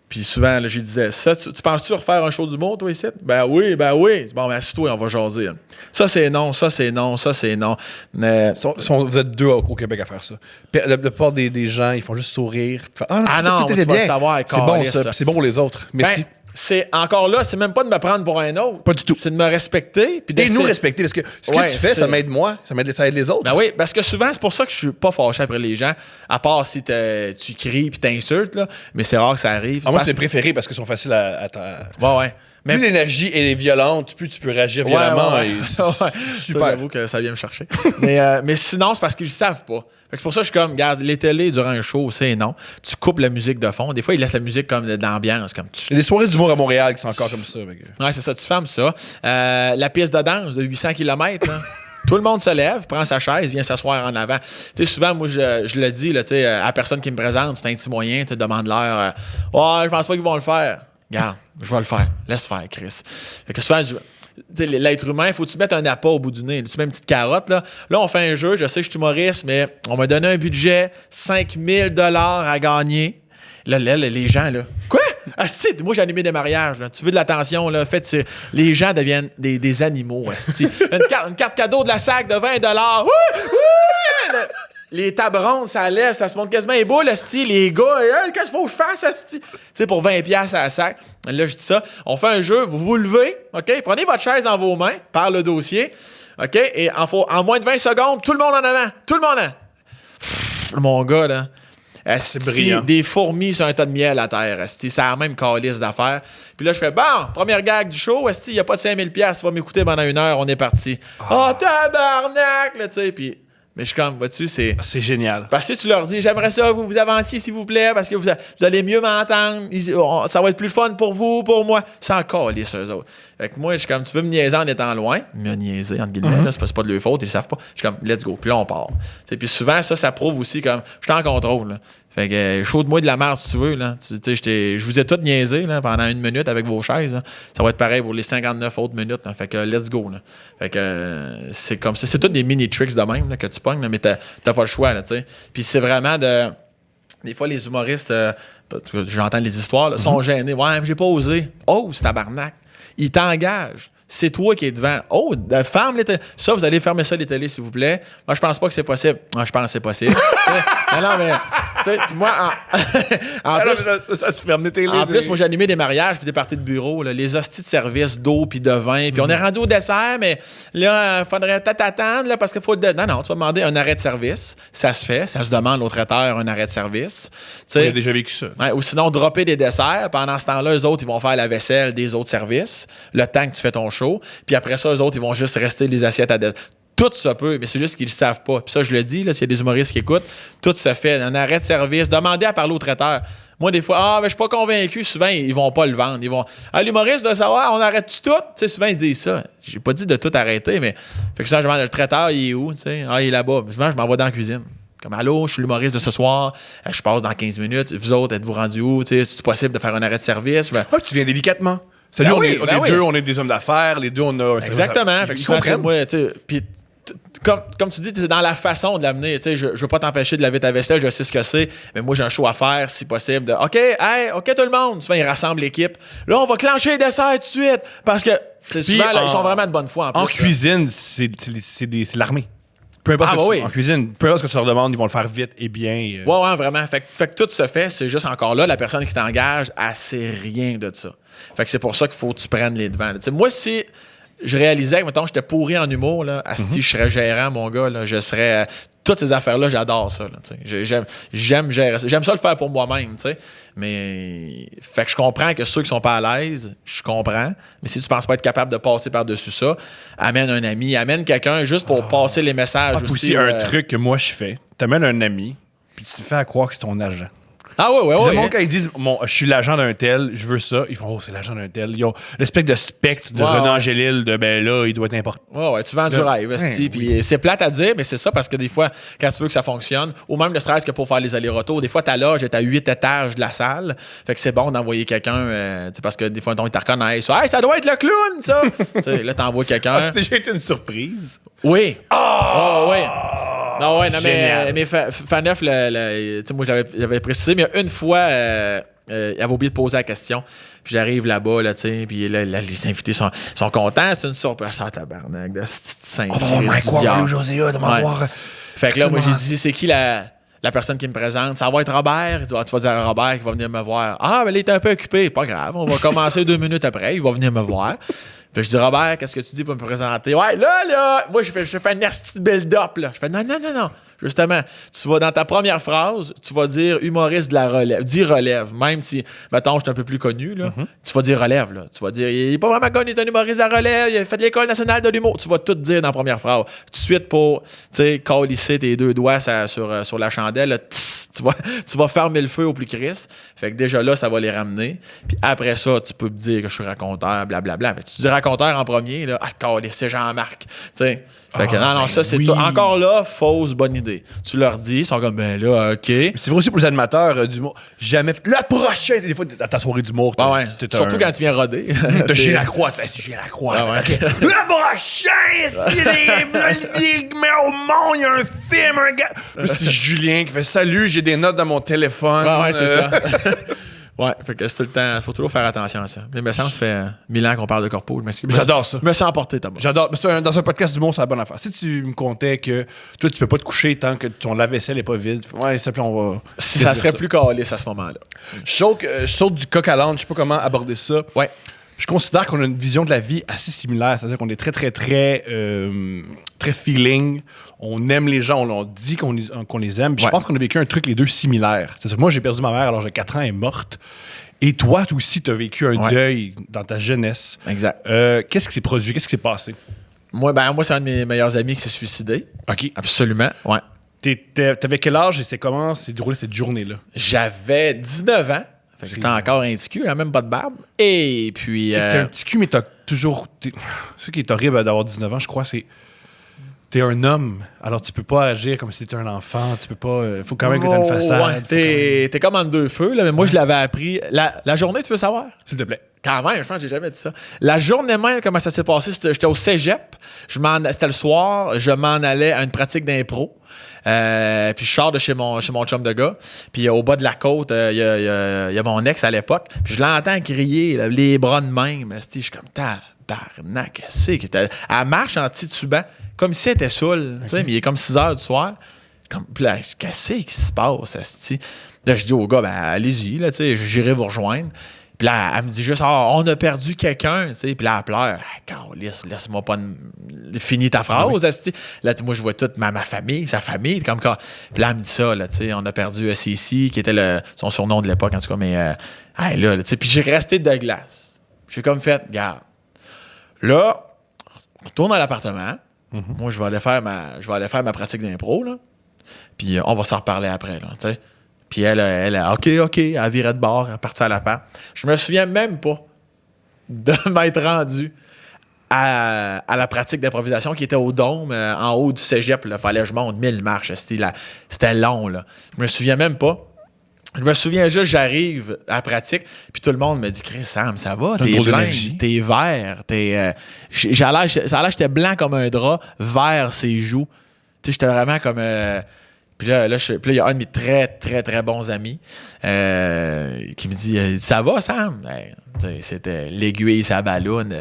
Puis souvent, là, je disais, ça, tu penses-tu refaire un show d'humour, toi, ici? Ben oui. Bon, ben assis-toi, on va jaser. Ça, c'est non, ça, c'est non, ça, c'est non. Mais... Vous êtes deux au Québec à faire ça. Puis la plupart des gens, ils font juste sourire. Non, tout tu était vas le bien. savoir, C'est bon, câlisse, ça. Puis c'est bon pour les autres. Merci. Ben, c'est encore là, c'est même pas de me prendre pour un autre. Pas du tout. C'est de me respecter. Puis Et nous respecter, parce que ce que tu fais, ça m'aide moi, ça aide les autres. Ben oui, parce que souvent, c'est pour ça que je suis pas fâché après les gens, à part si tu cries puis t'insultes, là. Mais c'est rare que ça arrive. Moi, c'est mes préférés parce qu'ils sont faciles à Ouais. Mais plus l'énergie est violente, plus tu peux réagir violemment. Ouais. Super. J'avoue que ça vient me chercher. mais sinon, c'est parce qu'ils le savent pas. Fait que c'est pour ça que je suis comme, regarde, les télés durant un show, c'est non. Tu coupes la musique de fond. Des fois, ils laissent la musique comme d'ambiance. Comme Il y a des soirées d'humour à Montréal qui sont encore comme ça. Ouais, c'est ça, tu fermes ça. La piste de danse de 800 km, là. Tout le monde se lève, prend sa chaise, vient s'asseoir en avant. Tu sais, souvent, moi, je le dis, là, tu sais, à la personne qui me présente, c'est un petit moyen, tu demandes l'heure. Ouais, je pense pas qu'ils vont le faire. Regarde, je vais le faire. Laisse faire, Chris. Fait que souvent, l'être humain, faut que tu mettes un appât au bout du nez. Tu mets une petite carotte, là. Là, on fait un jeu. Je sais que je suis humoriste, mais on m'a donné un budget, 5000 $ à gagner. Là, les gens, là. Quoi? Asti, moi, j'ai animé des mariages. Là. Tu veux de l'attention, là. Fait, les gens deviennent des animaux, asti. Une carte cadeau de la SAC de 20 $. Oui! Les tables rondes, ça lève, ça se monte quasiment les boules, asti. Les gars, qu'est-ce qu'il faut que je fasse, asti? Tu sais, pour 20 $ à la SAC. Là, je dis ça. On fait un jeu, vous vous levez, OK? Prenez votre chaise dans vos mains, par le dossier, OK? Et en moins de 20 secondes, tout le monde en avant. Tout le monde en... Pff, mon gars, là. Asti, c'est brillant. Des fourmis sur un tas de miel à terre. Asti, c'est la même calice d'affaires. Puis là, je fais, bon, première gag du show. Asti, il n'y a pas de 5000 $. Tu vas m'écouter pendant 1 heure. On est parti. Oh, tabarnak! Là, tu sais, puis... Mais je suis comme, vois-tu, c'est... C'est génial. Parce que tu leur dis, j'aimerais ça que vous avanciez, s'il vous plaît, parce que vous allez mieux m'entendre. Ça va être plus fun pour vous, pour moi. C'est encore lisse, eux autres. Fait que moi, je suis comme, tu veux me niaiser en étant loin? Me niaiser, entre guillemets, là, c'est pas de leur faute, ils le savent pas. Je suis comme, let's go. Puis là, on part. Puis souvent, ça prouve aussi comme, je suis en contrôle, là. Fait que, chaud de moi de la merde, si tu veux, là. Je vous ai tout niaisé, là, pendant 1 minute avec vos chaises, là. Ça va être pareil pour les 59 autres minutes, là. Fait que, let's go, là. Fait que, c'est comme ça. C'est tous des mini tricks de même, là, que tu pognes, là, mais t'as pas le choix, là, tu sais. Puis c'est vraiment de... Des fois, les humoristes, j'entends les histoires, là, sont gênés. Ouais, mais j'ai pas osé. Oh, c'est tabarnak. Ils t'engagent. C'est toi qui es devant. Oh, ferme les télés. Ça, vous allez fermer ça, les télés, s'il vous plaît. Moi, je pense pas que c'est possible. Moi, je pense que c'est possible. non, mais sais, puis moi, en plus, ça se fait amener tes en plus, moi, j'ai animé des mariages puis des parties de bureau, là, les hosties de service d'eau puis de vin. Puis on est rendu au dessert, mais là, il faudrait t'attendre là, parce qu'il faut... Non, tu vas demander un arrêt de service. Ça se fait. Ça se demande au traiteur un arrêt de service. On a déjà vécu ça. Ouais, ou sinon, dropper des desserts. Pendant ce temps-là, eux autres, ils vont faire la vaisselle des autres services, le temps que tu fais ton show. Puis après ça, eux autres, ils vont juste rester les assiettes à tout ça peut, mais c'est juste qu'ils ne le savent pas. Puis ça, je le dis, là, s'il y a des humoristes qui écoutent, tout se fait. Un arrêt de service, demandez à parler au traiteur. Moi, des fois, je suis pas convaincu. Souvent, ils vont pas le vendre. Ils vont, l'humoriste doit savoir, on arrête tout? Tu sais, souvent, ils disent ça. J'ai pas dit de tout arrêter, mais fait que ça, je demande, le traiteur, il est où? Tu sais, il est là-bas. Souvent, je m'en vais dans la cuisine. Comme, allô, je suis l'humoriste de ce soir, je passe dans 15 minutes. Vous autres, êtes-vous rendus où? Tu sais, c'est possible de faire un arrêt de service? Tu viens délicatement. Salut, on est deux, on est des hommes d'affaires, les deux, on a... Exactement. Fait que ils comprennent. Moi, tu sais, puis comme tu dis, c'est dans la façon de l'amener. Tu sais, je veux pas t'empêcher de laver ta vaisselle, je sais ce que c'est, mais moi, j'ai un show à faire, si possible. OK, tout le monde. Souvent, ils rassemblent l'équipe. Là, on va clencher les desserts tout de suite. Parce que souvent, là, ils sont vraiment de bonne foi. En cuisine, c'est l'armée. Peu importe en cuisine, peu importe ce que tu leur demandes, ils vont le faire vite et bien. Ouais, vraiment. Fait que tout se fait, c'est juste encore là, la personne qui t'engage, elle sait rien de ça. Fait que c'est pour ça qu'il faut que tu prennes les devants. Moi, si je réalisais que, mettons, j'étais pourri en humour, là, je serais gérant, mon gars, là, je serais... toutes ces affaires-là, j'adore ça. Là, j'aime gérer ça. J'aime ça le faire pour moi-même, tu sais. Mais... Fait que je comprends que ceux qui sont pas à l'aise, je comprends. Mais si tu penses pas être capable de passer par-dessus ça, amène un ami, amène quelqu'un juste pour passer les messages aussi. Un truc que moi, je fais. T'amènes un ami, puis tu te fais à croire que c'est ton agent. Ah ouais. Le monde, quand ils disent je suis l'agent d'un tel, je veux ça, ils font c'est l'agent d'un tel. Ils ont l'espèce de spectre de Renan Angélil de là, il doit être important. Ouais, tu vends du rêve, puis c'est plate à dire, mais c'est ça parce que des fois, quand tu veux que ça fonctionne, ou même le stress que pour faire les allers-retours, des fois ta loge est à 8 étages de la salle. Fait que c'est bon d'envoyer quelqu'un, parce que des fois, ils te reconnaissent. Hey, ça doit être le clown, ça! Là, t'envoies quelqu'un. C'est déjà été une surprise. Oui. Oui. Non, mais Faneuf, moi, j'avais précisé, mais une fois, il avait oublié de poser la question. Puis j'arrive là-bas, là, tu sais, puis là, les invités sont contents. C'est une surprise. Ça, tabarnak, de Saint-Pierre. Joséa, de m'avoir. Fait que là, moi, j'ai dit, c'est qui la personne qui me présente? Ça va être Robert. Tu vas dire à Robert qui va venir me voir. Ah, mais il est un peu occupé. Pas grave, on va commencer 2 minutes après. Il va venir me voir. Puis je dis, Robert, qu'est-ce que tu dis pour me présenter? Ouais, là, moi, je fais un asti de build-up, là. Je fais, non. Justement, tu vas dans ta première phrase, tu vas dire humoriste de la relève. Dis relève, même si, mettons, je suis un peu plus connu, là. Tu vas dire relève, là. Tu vas dire, il est pas vraiment connu, il est un humoriste de la relève, il a fait de l'École nationale de l'humour. Tu vas tout dire dans la première phrase. Tout de suite pour, tu sais, câlisser tes 2 doigts sur la chandelle, là, tu vas fermer le feu au plus Christ. Fait que déjà là, ça va les ramener. Puis après ça, tu peux me dire que je suis raconteur, blablabla. Mais tu dis raconteur en premier, là, c'est Jean-Marc. Tu sais. Fait que non, ça, c'est tout. Encore là, fausse bonne idée. Tu leur dis, ils sont comme, ben là, OK. C'est vrai aussi pour les animateurs d'humour. Jamais. La prochaine, des fois, à ta soirée d'humour. Surtout quand tu viens roder. T'as chez la croix. Chez la croix. OK. La prochaine, c'est Olivier qui met au monde, il y a un film, un gars. C'est Julien qui fait salut, j'ai des notes dans mon téléphone. C'est ça. Ouais, fait que c'est tout le temps, faut toujours faire attention à ça. Mais ça fait 1000 ans qu'on parle de corpo, je m'excuse. J'adore ça. Je me sens emporté, Thomas. J'adore. Dans un podcast du monde, c'est la bonne affaire. Si tu me contais que toi, tu peux pas te coucher tant que ton lave-vaisselle est pas vide, ouais, ça, on va. Ça serait plus caliste à ce moment-là. Je saute du coq à l'âne, je sais pas comment aborder ça. Ouais. Je considère qu'on a une vision de la vie assez similaire. C'est-à-dire qu'on est très, très, très, très feeling. On aime les gens, on dit qu'on les aime. Puis je pense qu'on a vécu un truc, les deux, similaire. C'est-à-dire que moi, j'ai perdu ma mère alors j'ai 4 ans, elle est morte. Et toi aussi, tu as vécu un deuil dans ta jeunesse. Exact. Qu'est-ce qui s'est produit? Qu'est-ce qui s'est passé? Moi, c'est un de mes meilleurs amis qui s'est suicidé. OK. Absolument, ouais. T'avais quel âge et comment s'est déroulée cette journée-là? J'avais 19 ans. J'étais encore un petit cul, même pas de barbe. Et puis. T'es un petit cul, mais t'as toujours. Ce qui est horrible d'avoir 19 ans, je crois, c'est. T'es un homme, alors tu peux pas agir comme si t'étais un enfant. Tu peux pas. Faut quand même que t'aies une façade. Ouais, t'es comme en 2 feux, là, mais moi, je l'avais appris. La journée, tu veux savoir? S'il te plaît. Quand même, je pense que j'ai jamais dit ça. La journée même, comment ça s'est passé? J'étais au cégep. C'était le soir. Je m'en allais à une pratique d'impro. Puis je sors de chez mon chum de gars. Puis au bas de la côte, il y a mon ex à l'époque. Puis je l'entends crier, là, les bras de même. Je suis comme, tabarnak, qu'est-ce que c'est? Elle marche en titubant, comme si elle était saoule. Mais il est comme 6 heures du soir. Puis là, qu'est-ce qui se passe, esti? Là, je dis au gars, ben, allez-y, là, tu sais, j'irai vous rejoindre. Puis là, elle me dit juste, on a perdu quelqu'un, tu sais. Puis là, elle pleure. Laisse-moi pas finir ta phrase, esti. Là, moi, je vois toute ma famille, sa famille, comme quand. Puis là, elle me dit ça, là, tu sais, on a perdu CC, qui était son surnom de l'époque, en tout cas, mais là, tu sais. Puis j'ai resté de glace. J'ai comme fait, regarde. Là, on retourne à l'appartement. Moi, je vais aller faire ma pratique d'impro, là. Puis on va s'en reparler après, là, tu sais. Puis elle, OK, elle virait de bord, elle partit à l'appart. Je me souviens même pas de m'être rendu à la pratique d'improvisation qui était au Dôme, en haut du cégep. Il fallait que je monte 1000 marches. C'était long, là. Je me souviens même pas. Je me souviens juste, j'arrive à la pratique, puis tout le monde me dit « Chris, Sam, ça va? T'es blanc, t'es vert, ça a l'air que j'étais blanc comme un drap, vert ses joues. Tu sais, j'étais vraiment comme... Puis là, il y a un de mes très, très, très bons amis qui me dit « Ça va, Sam? » C'était l'aiguille, sa balloune.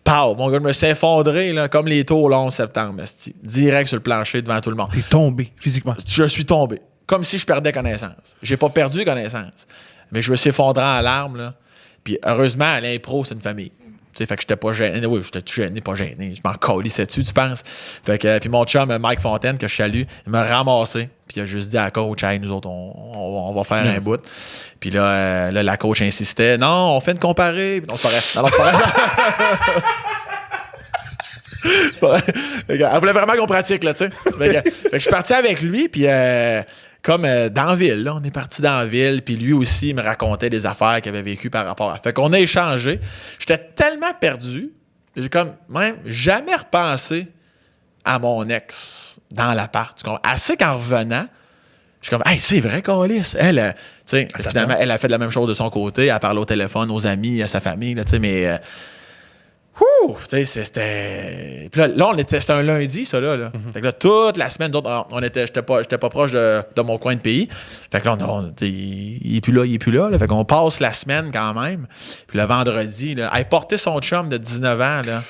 Pow! Mon gars, je me suis effondré là, comme les tours le 11 septembre. Direct sur le plancher devant tout le monde. T'es tombé physiquement. Je suis tombé. Comme si je perdais connaissance. J'ai pas perdu connaissance. Mais je me suis effondré en larmes. Là. Puis heureusement, à l'impro, c'est une famille. Tu sais, fait que j'étais pas gêné. Oui, j'étais tout gêné, pas gêné. Je m'en calissais dessus, tu penses? Fait que, puis mon chum, Mike Fontaine, que je salue, il m'a ramassé. Puis il a juste dit à la coach, hey, nous autres, on va faire un bout. Puis là, la coach insistait, non, on fait une comparée. Puis non, c'est pas vrai. Non, c'est pas vrai. Elle voulait vraiment qu'on pratique, là, tu sais. Fait que je suis parti avec lui, puis comme dans la ville, là, on est parti dans la ville, puis lui aussi, il me racontait des affaires qu'il avait vécues par rapport à... Fait qu'on a échangé. J'étais tellement perdu, j'ai comme même jamais repensé à mon ex dans l'appart. Assez qu'en revenant, je suis comme, hey, c'est vrai, Câlisse. Elle, tu sais, finalement, elle a fait la même chose de son côté, elle a parlé au téléphone aux amis, à sa famille, là, tu sais, mais... tu sais, c'était. Puis là, c'était un lundi, ça, là. Fait que là, toute la semaine, j'étais pas proche de mon coin de pays. Fait que là, il est plus là, là. Fait qu'on passe la semaine quand même. Puis le vendredi, là, elle portait son chum de 19 ans, là.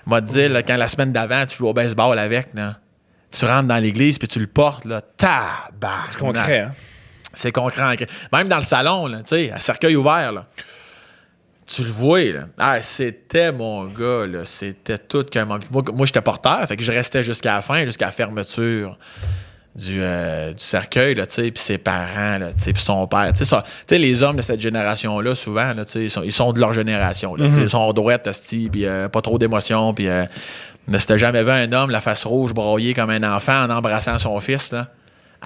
M'a dit, là, quand la semaine d'avant, tu joues au baseball avec, là. Tu rentres dans l'église, puis tu le portes, là. Tabarnak. C'est concret, hein? C'est concret. Même dans le salon, là, tu sais, à cercueil ouvert, là. Tu le vois, là. Ah, c'était mon gars, là. C'était tout qu'un moment. Moi, j'étais porteur, fait que je restais jusqu'à la fin, jusqu'à la fermeture du cercueil, là, tu sais, puis ses parents, là, tu sais, puis son père. Tu sais, les hommes de cette génération-là, souvent, là, tu sais, ils sont de leur génération, là. Tu sais, ils sont droites, puis pas trop d'émotions, puis ne s'était jamais vu un homme, la face rouge, broyée comme un enfant en embrassant son fils, là.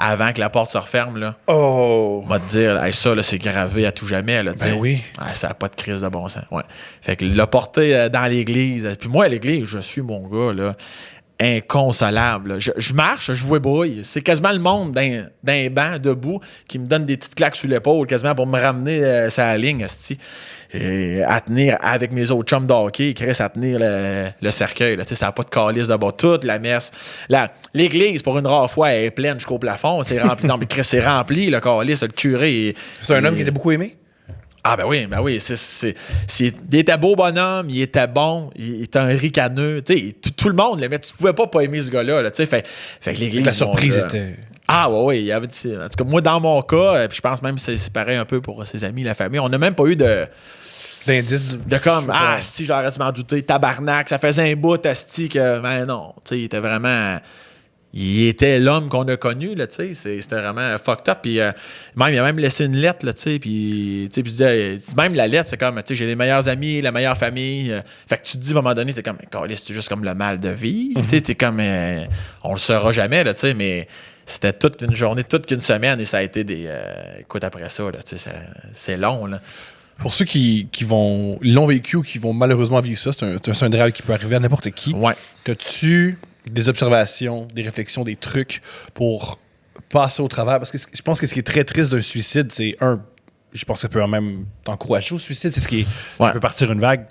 Avant que la porte se referme, là. Oh! On va te dire, hey, ça, là, c'est gravé à tout jamais, là, tu sais. Ben oui. Ah, ça n'a pas de crise de bon sens. Ouais. Fait que l'a porté dans l'église. Puis moi, à l'église, je suis mon gars, là, inconsolable. Là. Je marche, je vois brouille. C'est quasiment le monde d'un banc debout qui me donne des petites claques sur l'épaule, quasiment pour me ramener sa ligne, esti. Et à tenir avec mes autres chums d'hockey, Chris, à tenir le cercueil. Là. Ça n'a pas de calice de bas. Toute la messe. L'église, pour une rare fois, elle est pleine jusqu'au plafond. C'est rempli. Non, mais Chris, c'est rempli, le calice. Le curé. C'est un homme qui était beaucoup aimé? Ah, ben oui. Il était beau bonhomme, il était bon, il était un ricaneux. Tout le monde l'aimait. Tu pouvais pas aimer ce gars-là. Là, fait que l'église. La surprise était. Ah, oui. Il y avait, en tout cas, moi, dans mon cas, puis je pense même que c'est pareil un peu pour ses amis, la famille, on n'a même pas eu d'indice. De comme, si j'aurais dû m'en douter, tabarnak, ça faisait un bout, asti, que, ben non. Tu sais, il était vraiment. Il était l'homme qu'on a connu, là, tu sais. C'était vraiment fucked up. Puis, il a même laissé une lettre, là, tu sais. Puis, même la lettre, c'est comme, tu sais, j'ai les meilleurs amis, la meilleure famille. Fait que tu te dis, à un moment donné, t'es comme, c'est juste comme le mal de vivre. Tu sais, t'es comme, on le saura jamais, là, tu sais, mais c'était toute une journée, toute qu'une semaine, et ça a été des. Écoute, après ça, là, tu sais, c'est long, là. Pour ceux qui l'ont vécu ou qui vont malheureusement vivre ça, c'est un drame qui peut arriver à n'importe qui. Ouais. T'as-tu des observations, des réflexions, des trucs pour passer au travers? Parce que je pense que ce qui est très triste d'un suicide, c'est je pense que ça peut même t'encourager au suicide, c'est ce qui est, ça peut partir une vague.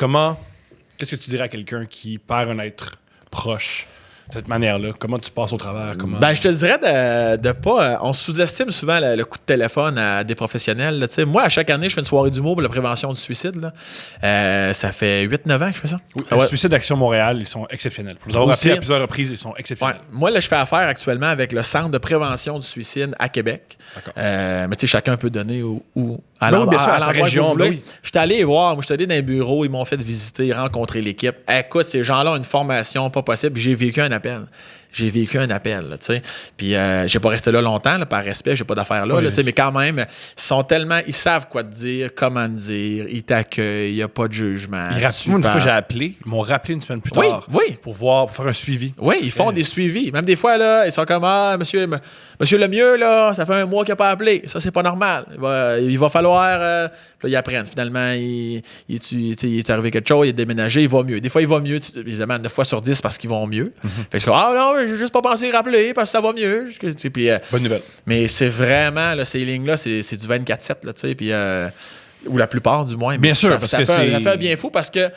Qu'est-ce que tu dirais à quelqu'un qui perd un être proche cette manière-là? Comment tu passes au travers? Comment... Ben, je te dirais de pas. On sous-estime souvent le coup de téléphone à des professionnels. Là. Moi, à chaque année, je fais une soirée d'humour pour la prévention du suicide. Là. Ça fait 8-9 ans que je fais ça. Oui, le Suicide Action Montréal, ils sont exceptionnels. Pour nous avoir appelé à plusieurs reprises, ils sont exceptionnels. Ouais. Moi, là, je fais affaire actuellement avec le Centre de prévention du suicide à Québec. Mais tu sais, chacun peut donner à l'endroit que vous voulez. Je suis allé voir, moi, je suis allé dans les bureaux, ils m'ont fait visiter, rencontrer l'équipe. Écoute, ces gens-là ont une formation pas possible. J'ai vécu un appel. Tu sais. Puis, j'ai pas resté là longtemps, là, par respect, j'ai pas d'affaires là, tu sais, mais quand même, ils savent quoi te dire, comment te dire, ils t'accueillent, il n'y a pas de jugement. Une fois, j'ai appelé, ils m'ont rappelé une semaine plus tard pour faire un suivi. Oui, ils font des suivis. Même des fois, là, ils sont comme, monsieur Lemieux, là, ça fait un mois qu'il n'a pas appelé. Ça, c'est pas normal. Il va falloir. Là, ils apprennent. Finalement, il est arrivé quelque chose, il est déménagé, il va mieux. Des fois, il va mieux, évidemment, 9 fois sur 10 parce qu'ils vont mieux. Fait que non, j'ai juste pas pensé rappeler parce que ça va mieux. Puis, bonne nouvelle. Mais c'est vraiment, là, ces lignes-là, c'est du 24/7, là, tu sais, puis ou la plupart, du moins. Bien sûr, parce que ça fait bien fou parce que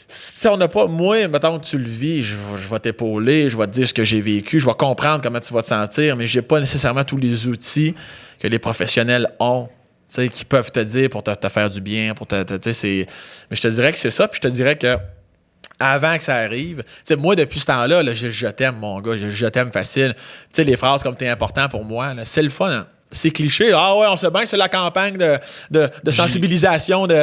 si on n'a pas, moi, mettons que tu le vis, je vais t'épauler, je vais te dire ce que j'ai vécu, je vais comprendre comment tu vas te sentir, mais j'ai pas nécessairement tous les outils que les professionnels ont, tu sais, qui peuvent te dire pour te faire du bien, mais je te dirais que c'est ça, puis je te dirais que avant que ça arrive, tu sais, moi, depuis ce temps-là, là, je t'aime, mon gars, je t'aime facile. Tu sais, les phrases comme t'es important pour moi, là, c'est le fun, hein? C'est cliché. Ah ouais, on sait bien que c'est la campagne de sensibilisation du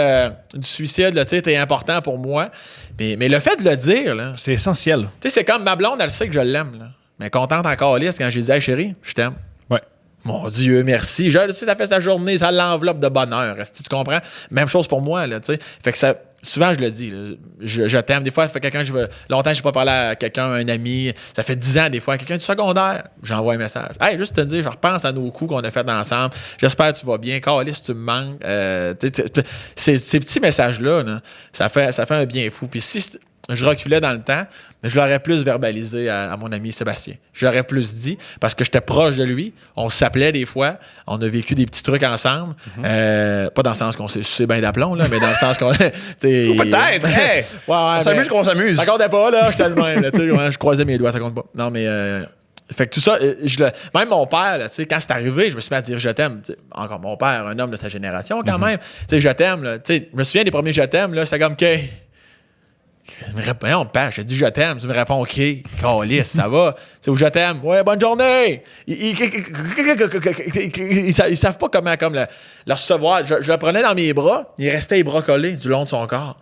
suicide. Tu sais, t'es important pour moi. Mais le fait de le dire, là, c'est essentiel. Tu sais, c'est comme ma blonde, elle sait que je l'aime. Là. Mais contente encore liste quand j'ai dit, hey, chérie, je t'aime. Ouais. Mon Dieu, merci. Je sais, ça fait sa journée, ça l'enveloppe de bonheur. Tu comprends? Même chose pour moi, là, tu sais. Fait que ça. Souvent, je le dis, là, je t'aime. Des fois, ça fait longtemps que je n'ai pas parlé à quelqu'un, un ami. Ça fait 10 ans, des fois, à quelqu'un du secondaire. J'envoie un message. Hey, juste te dire, je repense à nos coups qu'on a fait ensemble. J'espère que tu vas bien. Carlis, tu me manques. Ces petits messages-là, là, ça fait un bien fou. Puis si je reculais dans le temps, mais je l'aurais plus verbalisé à mon ami Sébastien. Je l'aurais plus dit parce que j'étais proche de lui. On s'appelait des fois. On a vécu des petits trucs ensemble. Pas dans le sens qu'on s'est sucé bien d'aplomb, là, mais dans le sens qu'on... Peut-être! Hey! On s'amuse qu'on s'amuse. Ça comptait pas, là. J'étais le même. Là, je croisais mes doigts, ça compte pas. Non, mais... Fait que tout ça, même mon père, là, quand c'est arrivé, je me suis mis à dire je t'aime. Encore mon père, un homme de sa génération quand même. Je t'aime. Là, je me souviens des premiers je t'aime, là, c'est comme que... Il me répond, père, je te dis je t'aime. Tu me réponds, OK, câlisse, ça va. Tu sais, je t'aime. Ouais, bonne journée. Ils savent pas comment comme le recevoir. Je le prenais dans mes bras, il restait les bras collés du long de son corps.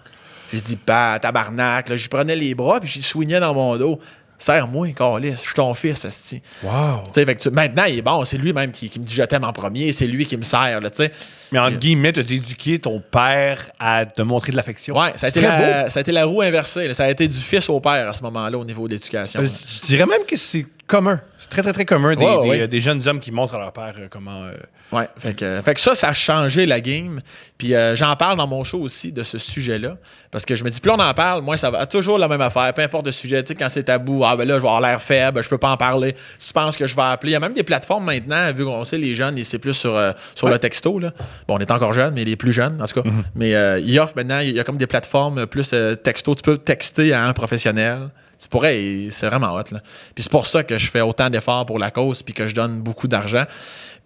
J'ai dit, tabarnak. Là, je prenais les bras, puis j'y soignais dans mon dos. Serre-moi, câlisse, je suis ton fils, asti. Wow. Maintenant, il est bon. C'est lui-même qui me dit je t'aime en premier. C'est lui qui me sert, là, tu sais. Mais entre guillemets, tu as éduqué ton père à te montrer de l'affection. Oui, ça a été la roue inversée. Là. Ça a été du fils au père à ce moment-là au niveau de l'éducation. Je dirais même que c'est commun. C'est très, très, très commun des jeunes hommes qui montrent à leur père comment... Oui, fait que ça a changé la game. Puis j'en parle dans mon show aussi de ce sujet-là. Parce que je me dis, plus on en parle, moi, ça va toujours la même affaire. Peu importe le sujet. Tu sais, quand c'est tabou, ben là, je vais avoir l'air faible, je peux pas en parler. Tu penses que je vais appeler. Il y a même des plateformes maintenant, vu qu'on sait, les jeunes, c'est plus sur le texto. Là. Bon, on est encore jeunes, mais les plus jeunes, en tout cas. Mais ils offrent maintenant, il y a comme des plateformes plus texto. Tu peux texter à un professionnel. Tu pourrais, c'est vraiment hot. Là. Puis c'est pour ça que je fais autant d'efforts pour la cause puis que je donne beaucoup d'argent.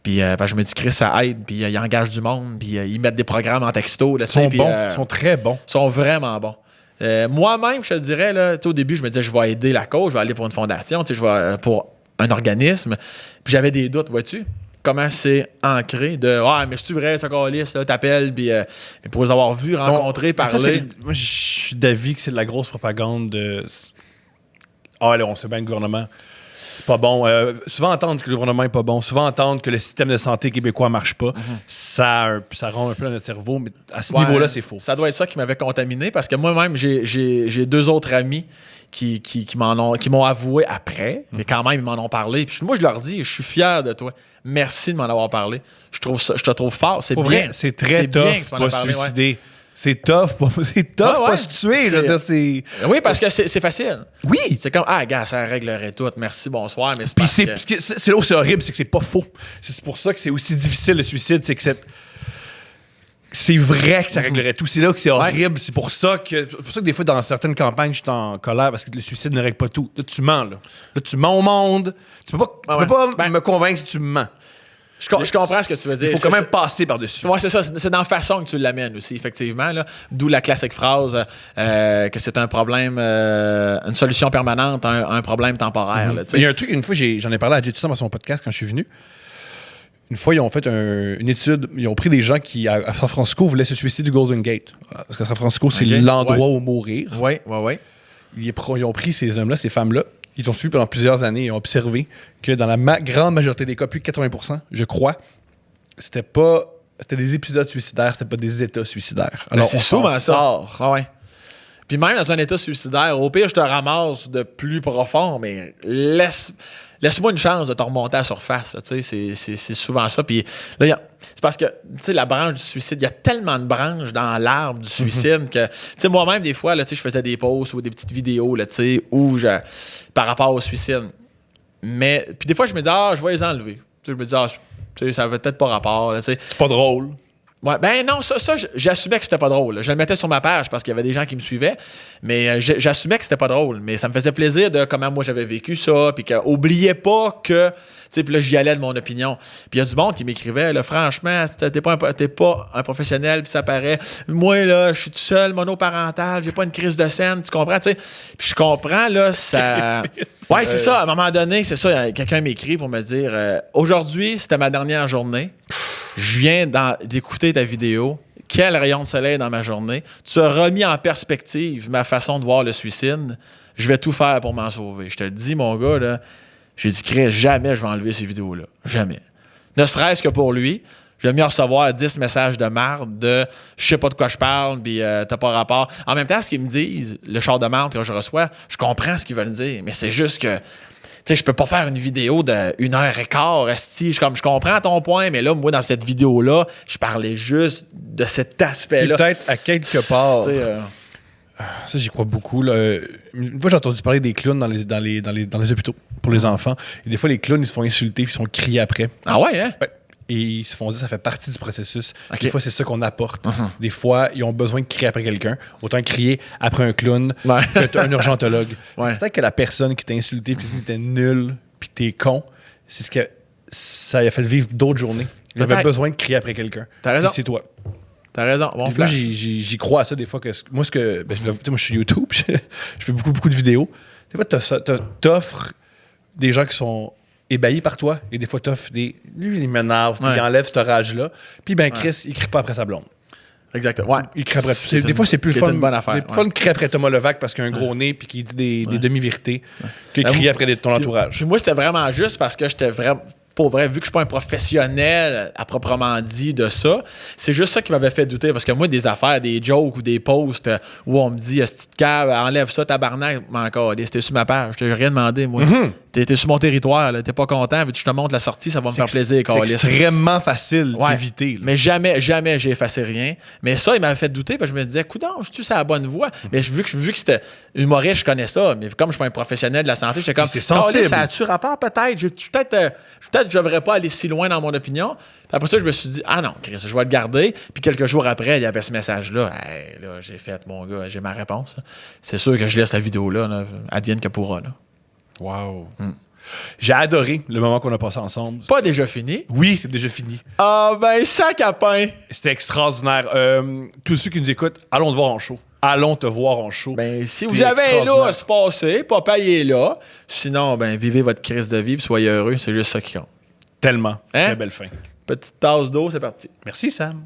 Puis je me dis, Chris, ça aide. Puis ils engagent du monde. Puis ils mettent des programmes en texto. Là, ils sont bons. Ils sont très bons. Ils sont vraiment bons. Moi-même, je te dirais, là, au début, je me disais, je vais aider la cause. Je vais aller pour une fondation. Je vais pour un organisme. Puis j'avais des doutes, vois-tu? Comment c'est ancré de mais c'est-tu vrai, ça calisse, là, t'appelles, puis pour les avoir vus, rencontrer, parler. Moi, je suis d'avis que c'est de la grosse propagande de. Là, on sait bien que le gouvernement, c'est pas bon. Souvent entendre que le gouvernement est pas bon, souvent entendre que le système de santé québécois marche pas, ça rend un peu dans notre cerveau, mais à ce niveau-là, c'est faux. Ça doit être ça qui m'avait contaminé, parce que moi-même, j'ai 2 autres amis qui m'ont avoué après, mais quand même, ils m'en ont parlé. Puis moi, je leur dis, je suis fier de toi. Merci de m'en avoir parlé. Je te trouve fort. C'est bien. Vrai, c'est très tough pas se suicider. Ouais. C'est tough pas se tuer. Oui, parce que c'est facile. Oui. C'est comme, gars, ça réglerait tout. Merci, bonsoir. Mais c'est là où c'est horrible, c'est que c'est pas faux. C'est pour ça que c'est aussi difficile, le suicide. C'est que c'est vrai que ça réglerait tout. C'est là que c'est horrible. C'est pour ça que des fois, dans certaines campagnes, je suis en colère parce que le suicide ne règle pas tout. Là, tu mens, là. Là, tu mens au monde. Tu peux pas me convaincre si tu me mens. Je comprends ce que tu veux dire. Il faut quand même passer par-dessus. Ouais, c'est ça. C'est dans la façon que tu l'amènes aussi, effectivement. Là. D'où la classique phrase que c'est un problème, une solution permanente à un problème temporaire. Là, il y a un truc, une fois, j'en ai parlé à Jay Tussam à son podcast quand je suis venu. Une fois, ils ont fait une étude. Ils ont pris des gens qui, à San Francisco, voulaient se suicider du Golden Gate. Parce que San Francisco, c'est l'endroit où mourir. Oui. Ils ont pris ces hommes-là, ces femmes-là. Ils ont suivi pendant plusieurs années et ont observé que dans la grande majorité des cas, plus de 80%, je crois, c'était des épisodes suicidaires, c'était pas des états suicidaires. Alors, c'est souvent ça. Ah ouais. Puis même dans un état suicidaire, au pire, je te ramasse de plus profond, mais laisse-moi une chance de te remonter à la surface. C'est souvent ça. Puis là, c'est parce que la branche du suicide, il y a tellement de branches dans l'arbre du suicide que moi-même, des fois, là, je faisais des posts ou des petites vidéos là, par rapport au suicide. Mais puis des fois, je me dis, je vais les enlever. Je me dis, ça avait peut-être pas rapport. Là, c'est pas drôle. Ouais, ben non, ça j'assumais que c'était pas drôle. Je le mettais sur ma page parce qu'il y avait des gens qui me suivaient, mais j'assumais que c'était pas drôle. Mais ça me faisait plaisir de comment moi j'avais vécu ça, puis qu'oubliez pas que, puis là j'y allais de mon opinion. Puis il y a du monde qui m'écrivait, là, franchement, t'es pas un professionnel, puis ça paraît. Moi là, je suis tout seul, monoparental, j'ai pas une crise de scène, tu comprends, tu sais. Puis je comprends là, ça. Ouais, c'est ça. À un moment donné, c'est ça. Quelqu'un m'écrit pour me dire, aujourd'hui c'était ma dernière journée. Je viens d'écouter ta vidéo. Quel rayon de soleil dans ma journée. Tu as remis en perspective ma façon de voir le suicide. Je vais tout faire pour m'en sauver. Je te le dis, mon gars, là. J'ai dit, Chris, jamais je vais enlever ces vidéos-là. Jamais. Ne serait-ce que pour lui. J'aime mieux recevoir 10 messages de marde de je sais pas de quoi je parle, puis t'as pas rapport. En même temps, ce qu'ils me disent, le char de marde que je reçois, je comprends ce qu'ils veulent dire, mais c'est juste que je peux pas faire une vidéo de 1h15, esti. Je comprends ton point, mais là, moi, dans cette vidéo-là, je parlais juste de cet aspect-là. Peut-être à quelque part. Ça, j'y crois beaucoup. Là. Une fois, j'ai entendu parler des clowns dans les hôpitaux pour les enfants. Et des fois, les clowns, ils se font insulter puis ils se font crier après. Ah ouais, hein? Ouais. Et ils se font dire ça fait partie du processus. Okay. Des fois, c'est ça qu'on apporte. Des fois, ils ont besoin de crier après quelqu'un. Autant crier après un clown que un urgentologue. Peut-être que la personne qui t'a insulté puis qui était nul puis que t'es con, c'est ce que ça a fait vivre d'autres journées. Il avait besoin de crier après quelqu'un. T'as raison. Et c'est toi. T'as raison. Bon, moi, j'y crois à ça des fois. Moi, je suis YouTube, je fais beaucoup de vidéos. Des fois, t'offres des gens qui sont ébahis par toi, et des fois, t'offres lui, il m'énerve, puis il enlève cette rage-là. Puis, Chris, il crie pas après sa blonde. Exactement. Ouais. Il crie après. Des fois, c'est plus fun. Une bonne affaire. Des fois, il crie après Thomas Levac parce qu'il a un gros nez, puis qu'il dit des demi-vérités, qu'il crie après ton entourage. Puis moi, c'était vraiment juste parce que j'étais vraiment. Pour vrai, vu que je suis pas un professionnel à proprement dit de ça, c'est juste ça qui m'avait fait douter. Parce que moi, des affaires, des jokes ou des posts où on me dit « Petite cave, enlève ça, tabarnak », mais encore, c'était sur ma page. Je t'ai rien demandé, moi. T'es sur mon territoire, là. T'es pas content, vu que je te montre la sortie, ça va me faire plaisir. C'est extrêmement facile d'éviter. Là. Mais jamais j'ai effacé rien. Mais ça, il m'avait fait douter, parce que je me disais « Coudonc, je suis sur la bonne voie ». Mais vu que c'était humoriste, je connais ça. Mais comme je suis pas un professionnel de la santé, j'étais comme « C'est sensible. Ça a-tu rapport peut-être? Peut-être que je devrais pas aller si loin dans mon opinion. » Puis après ça, je me suis dit, ah non, Chris, je vais le garder. Puis quelques jours après, il y avait ce message-là. Hey, là, j'ai fait, mon gars, j'ai ma réponse. C'est sûr que je laisse la vidéo-là, là, advienne que pourra. Là. Wow. J'ai adoré le moment qu'on a passé ensemble. Pas déjà fini? Oui, c'est déjà fini. Ah, ben, sac à pain. C'était extraordinaire. Tous ceux qui nous écoutent, allons te voir en show. Allons te voir en show. Ben, si vous avez un là à se passer, pas payer là. Sinon, ben, vivez votre crise de vie et soyez heureux. C'est juste ça qui compte. Tellement. Très belle fin. Petite tasse d'eau, c'est parti. Merci, Sam.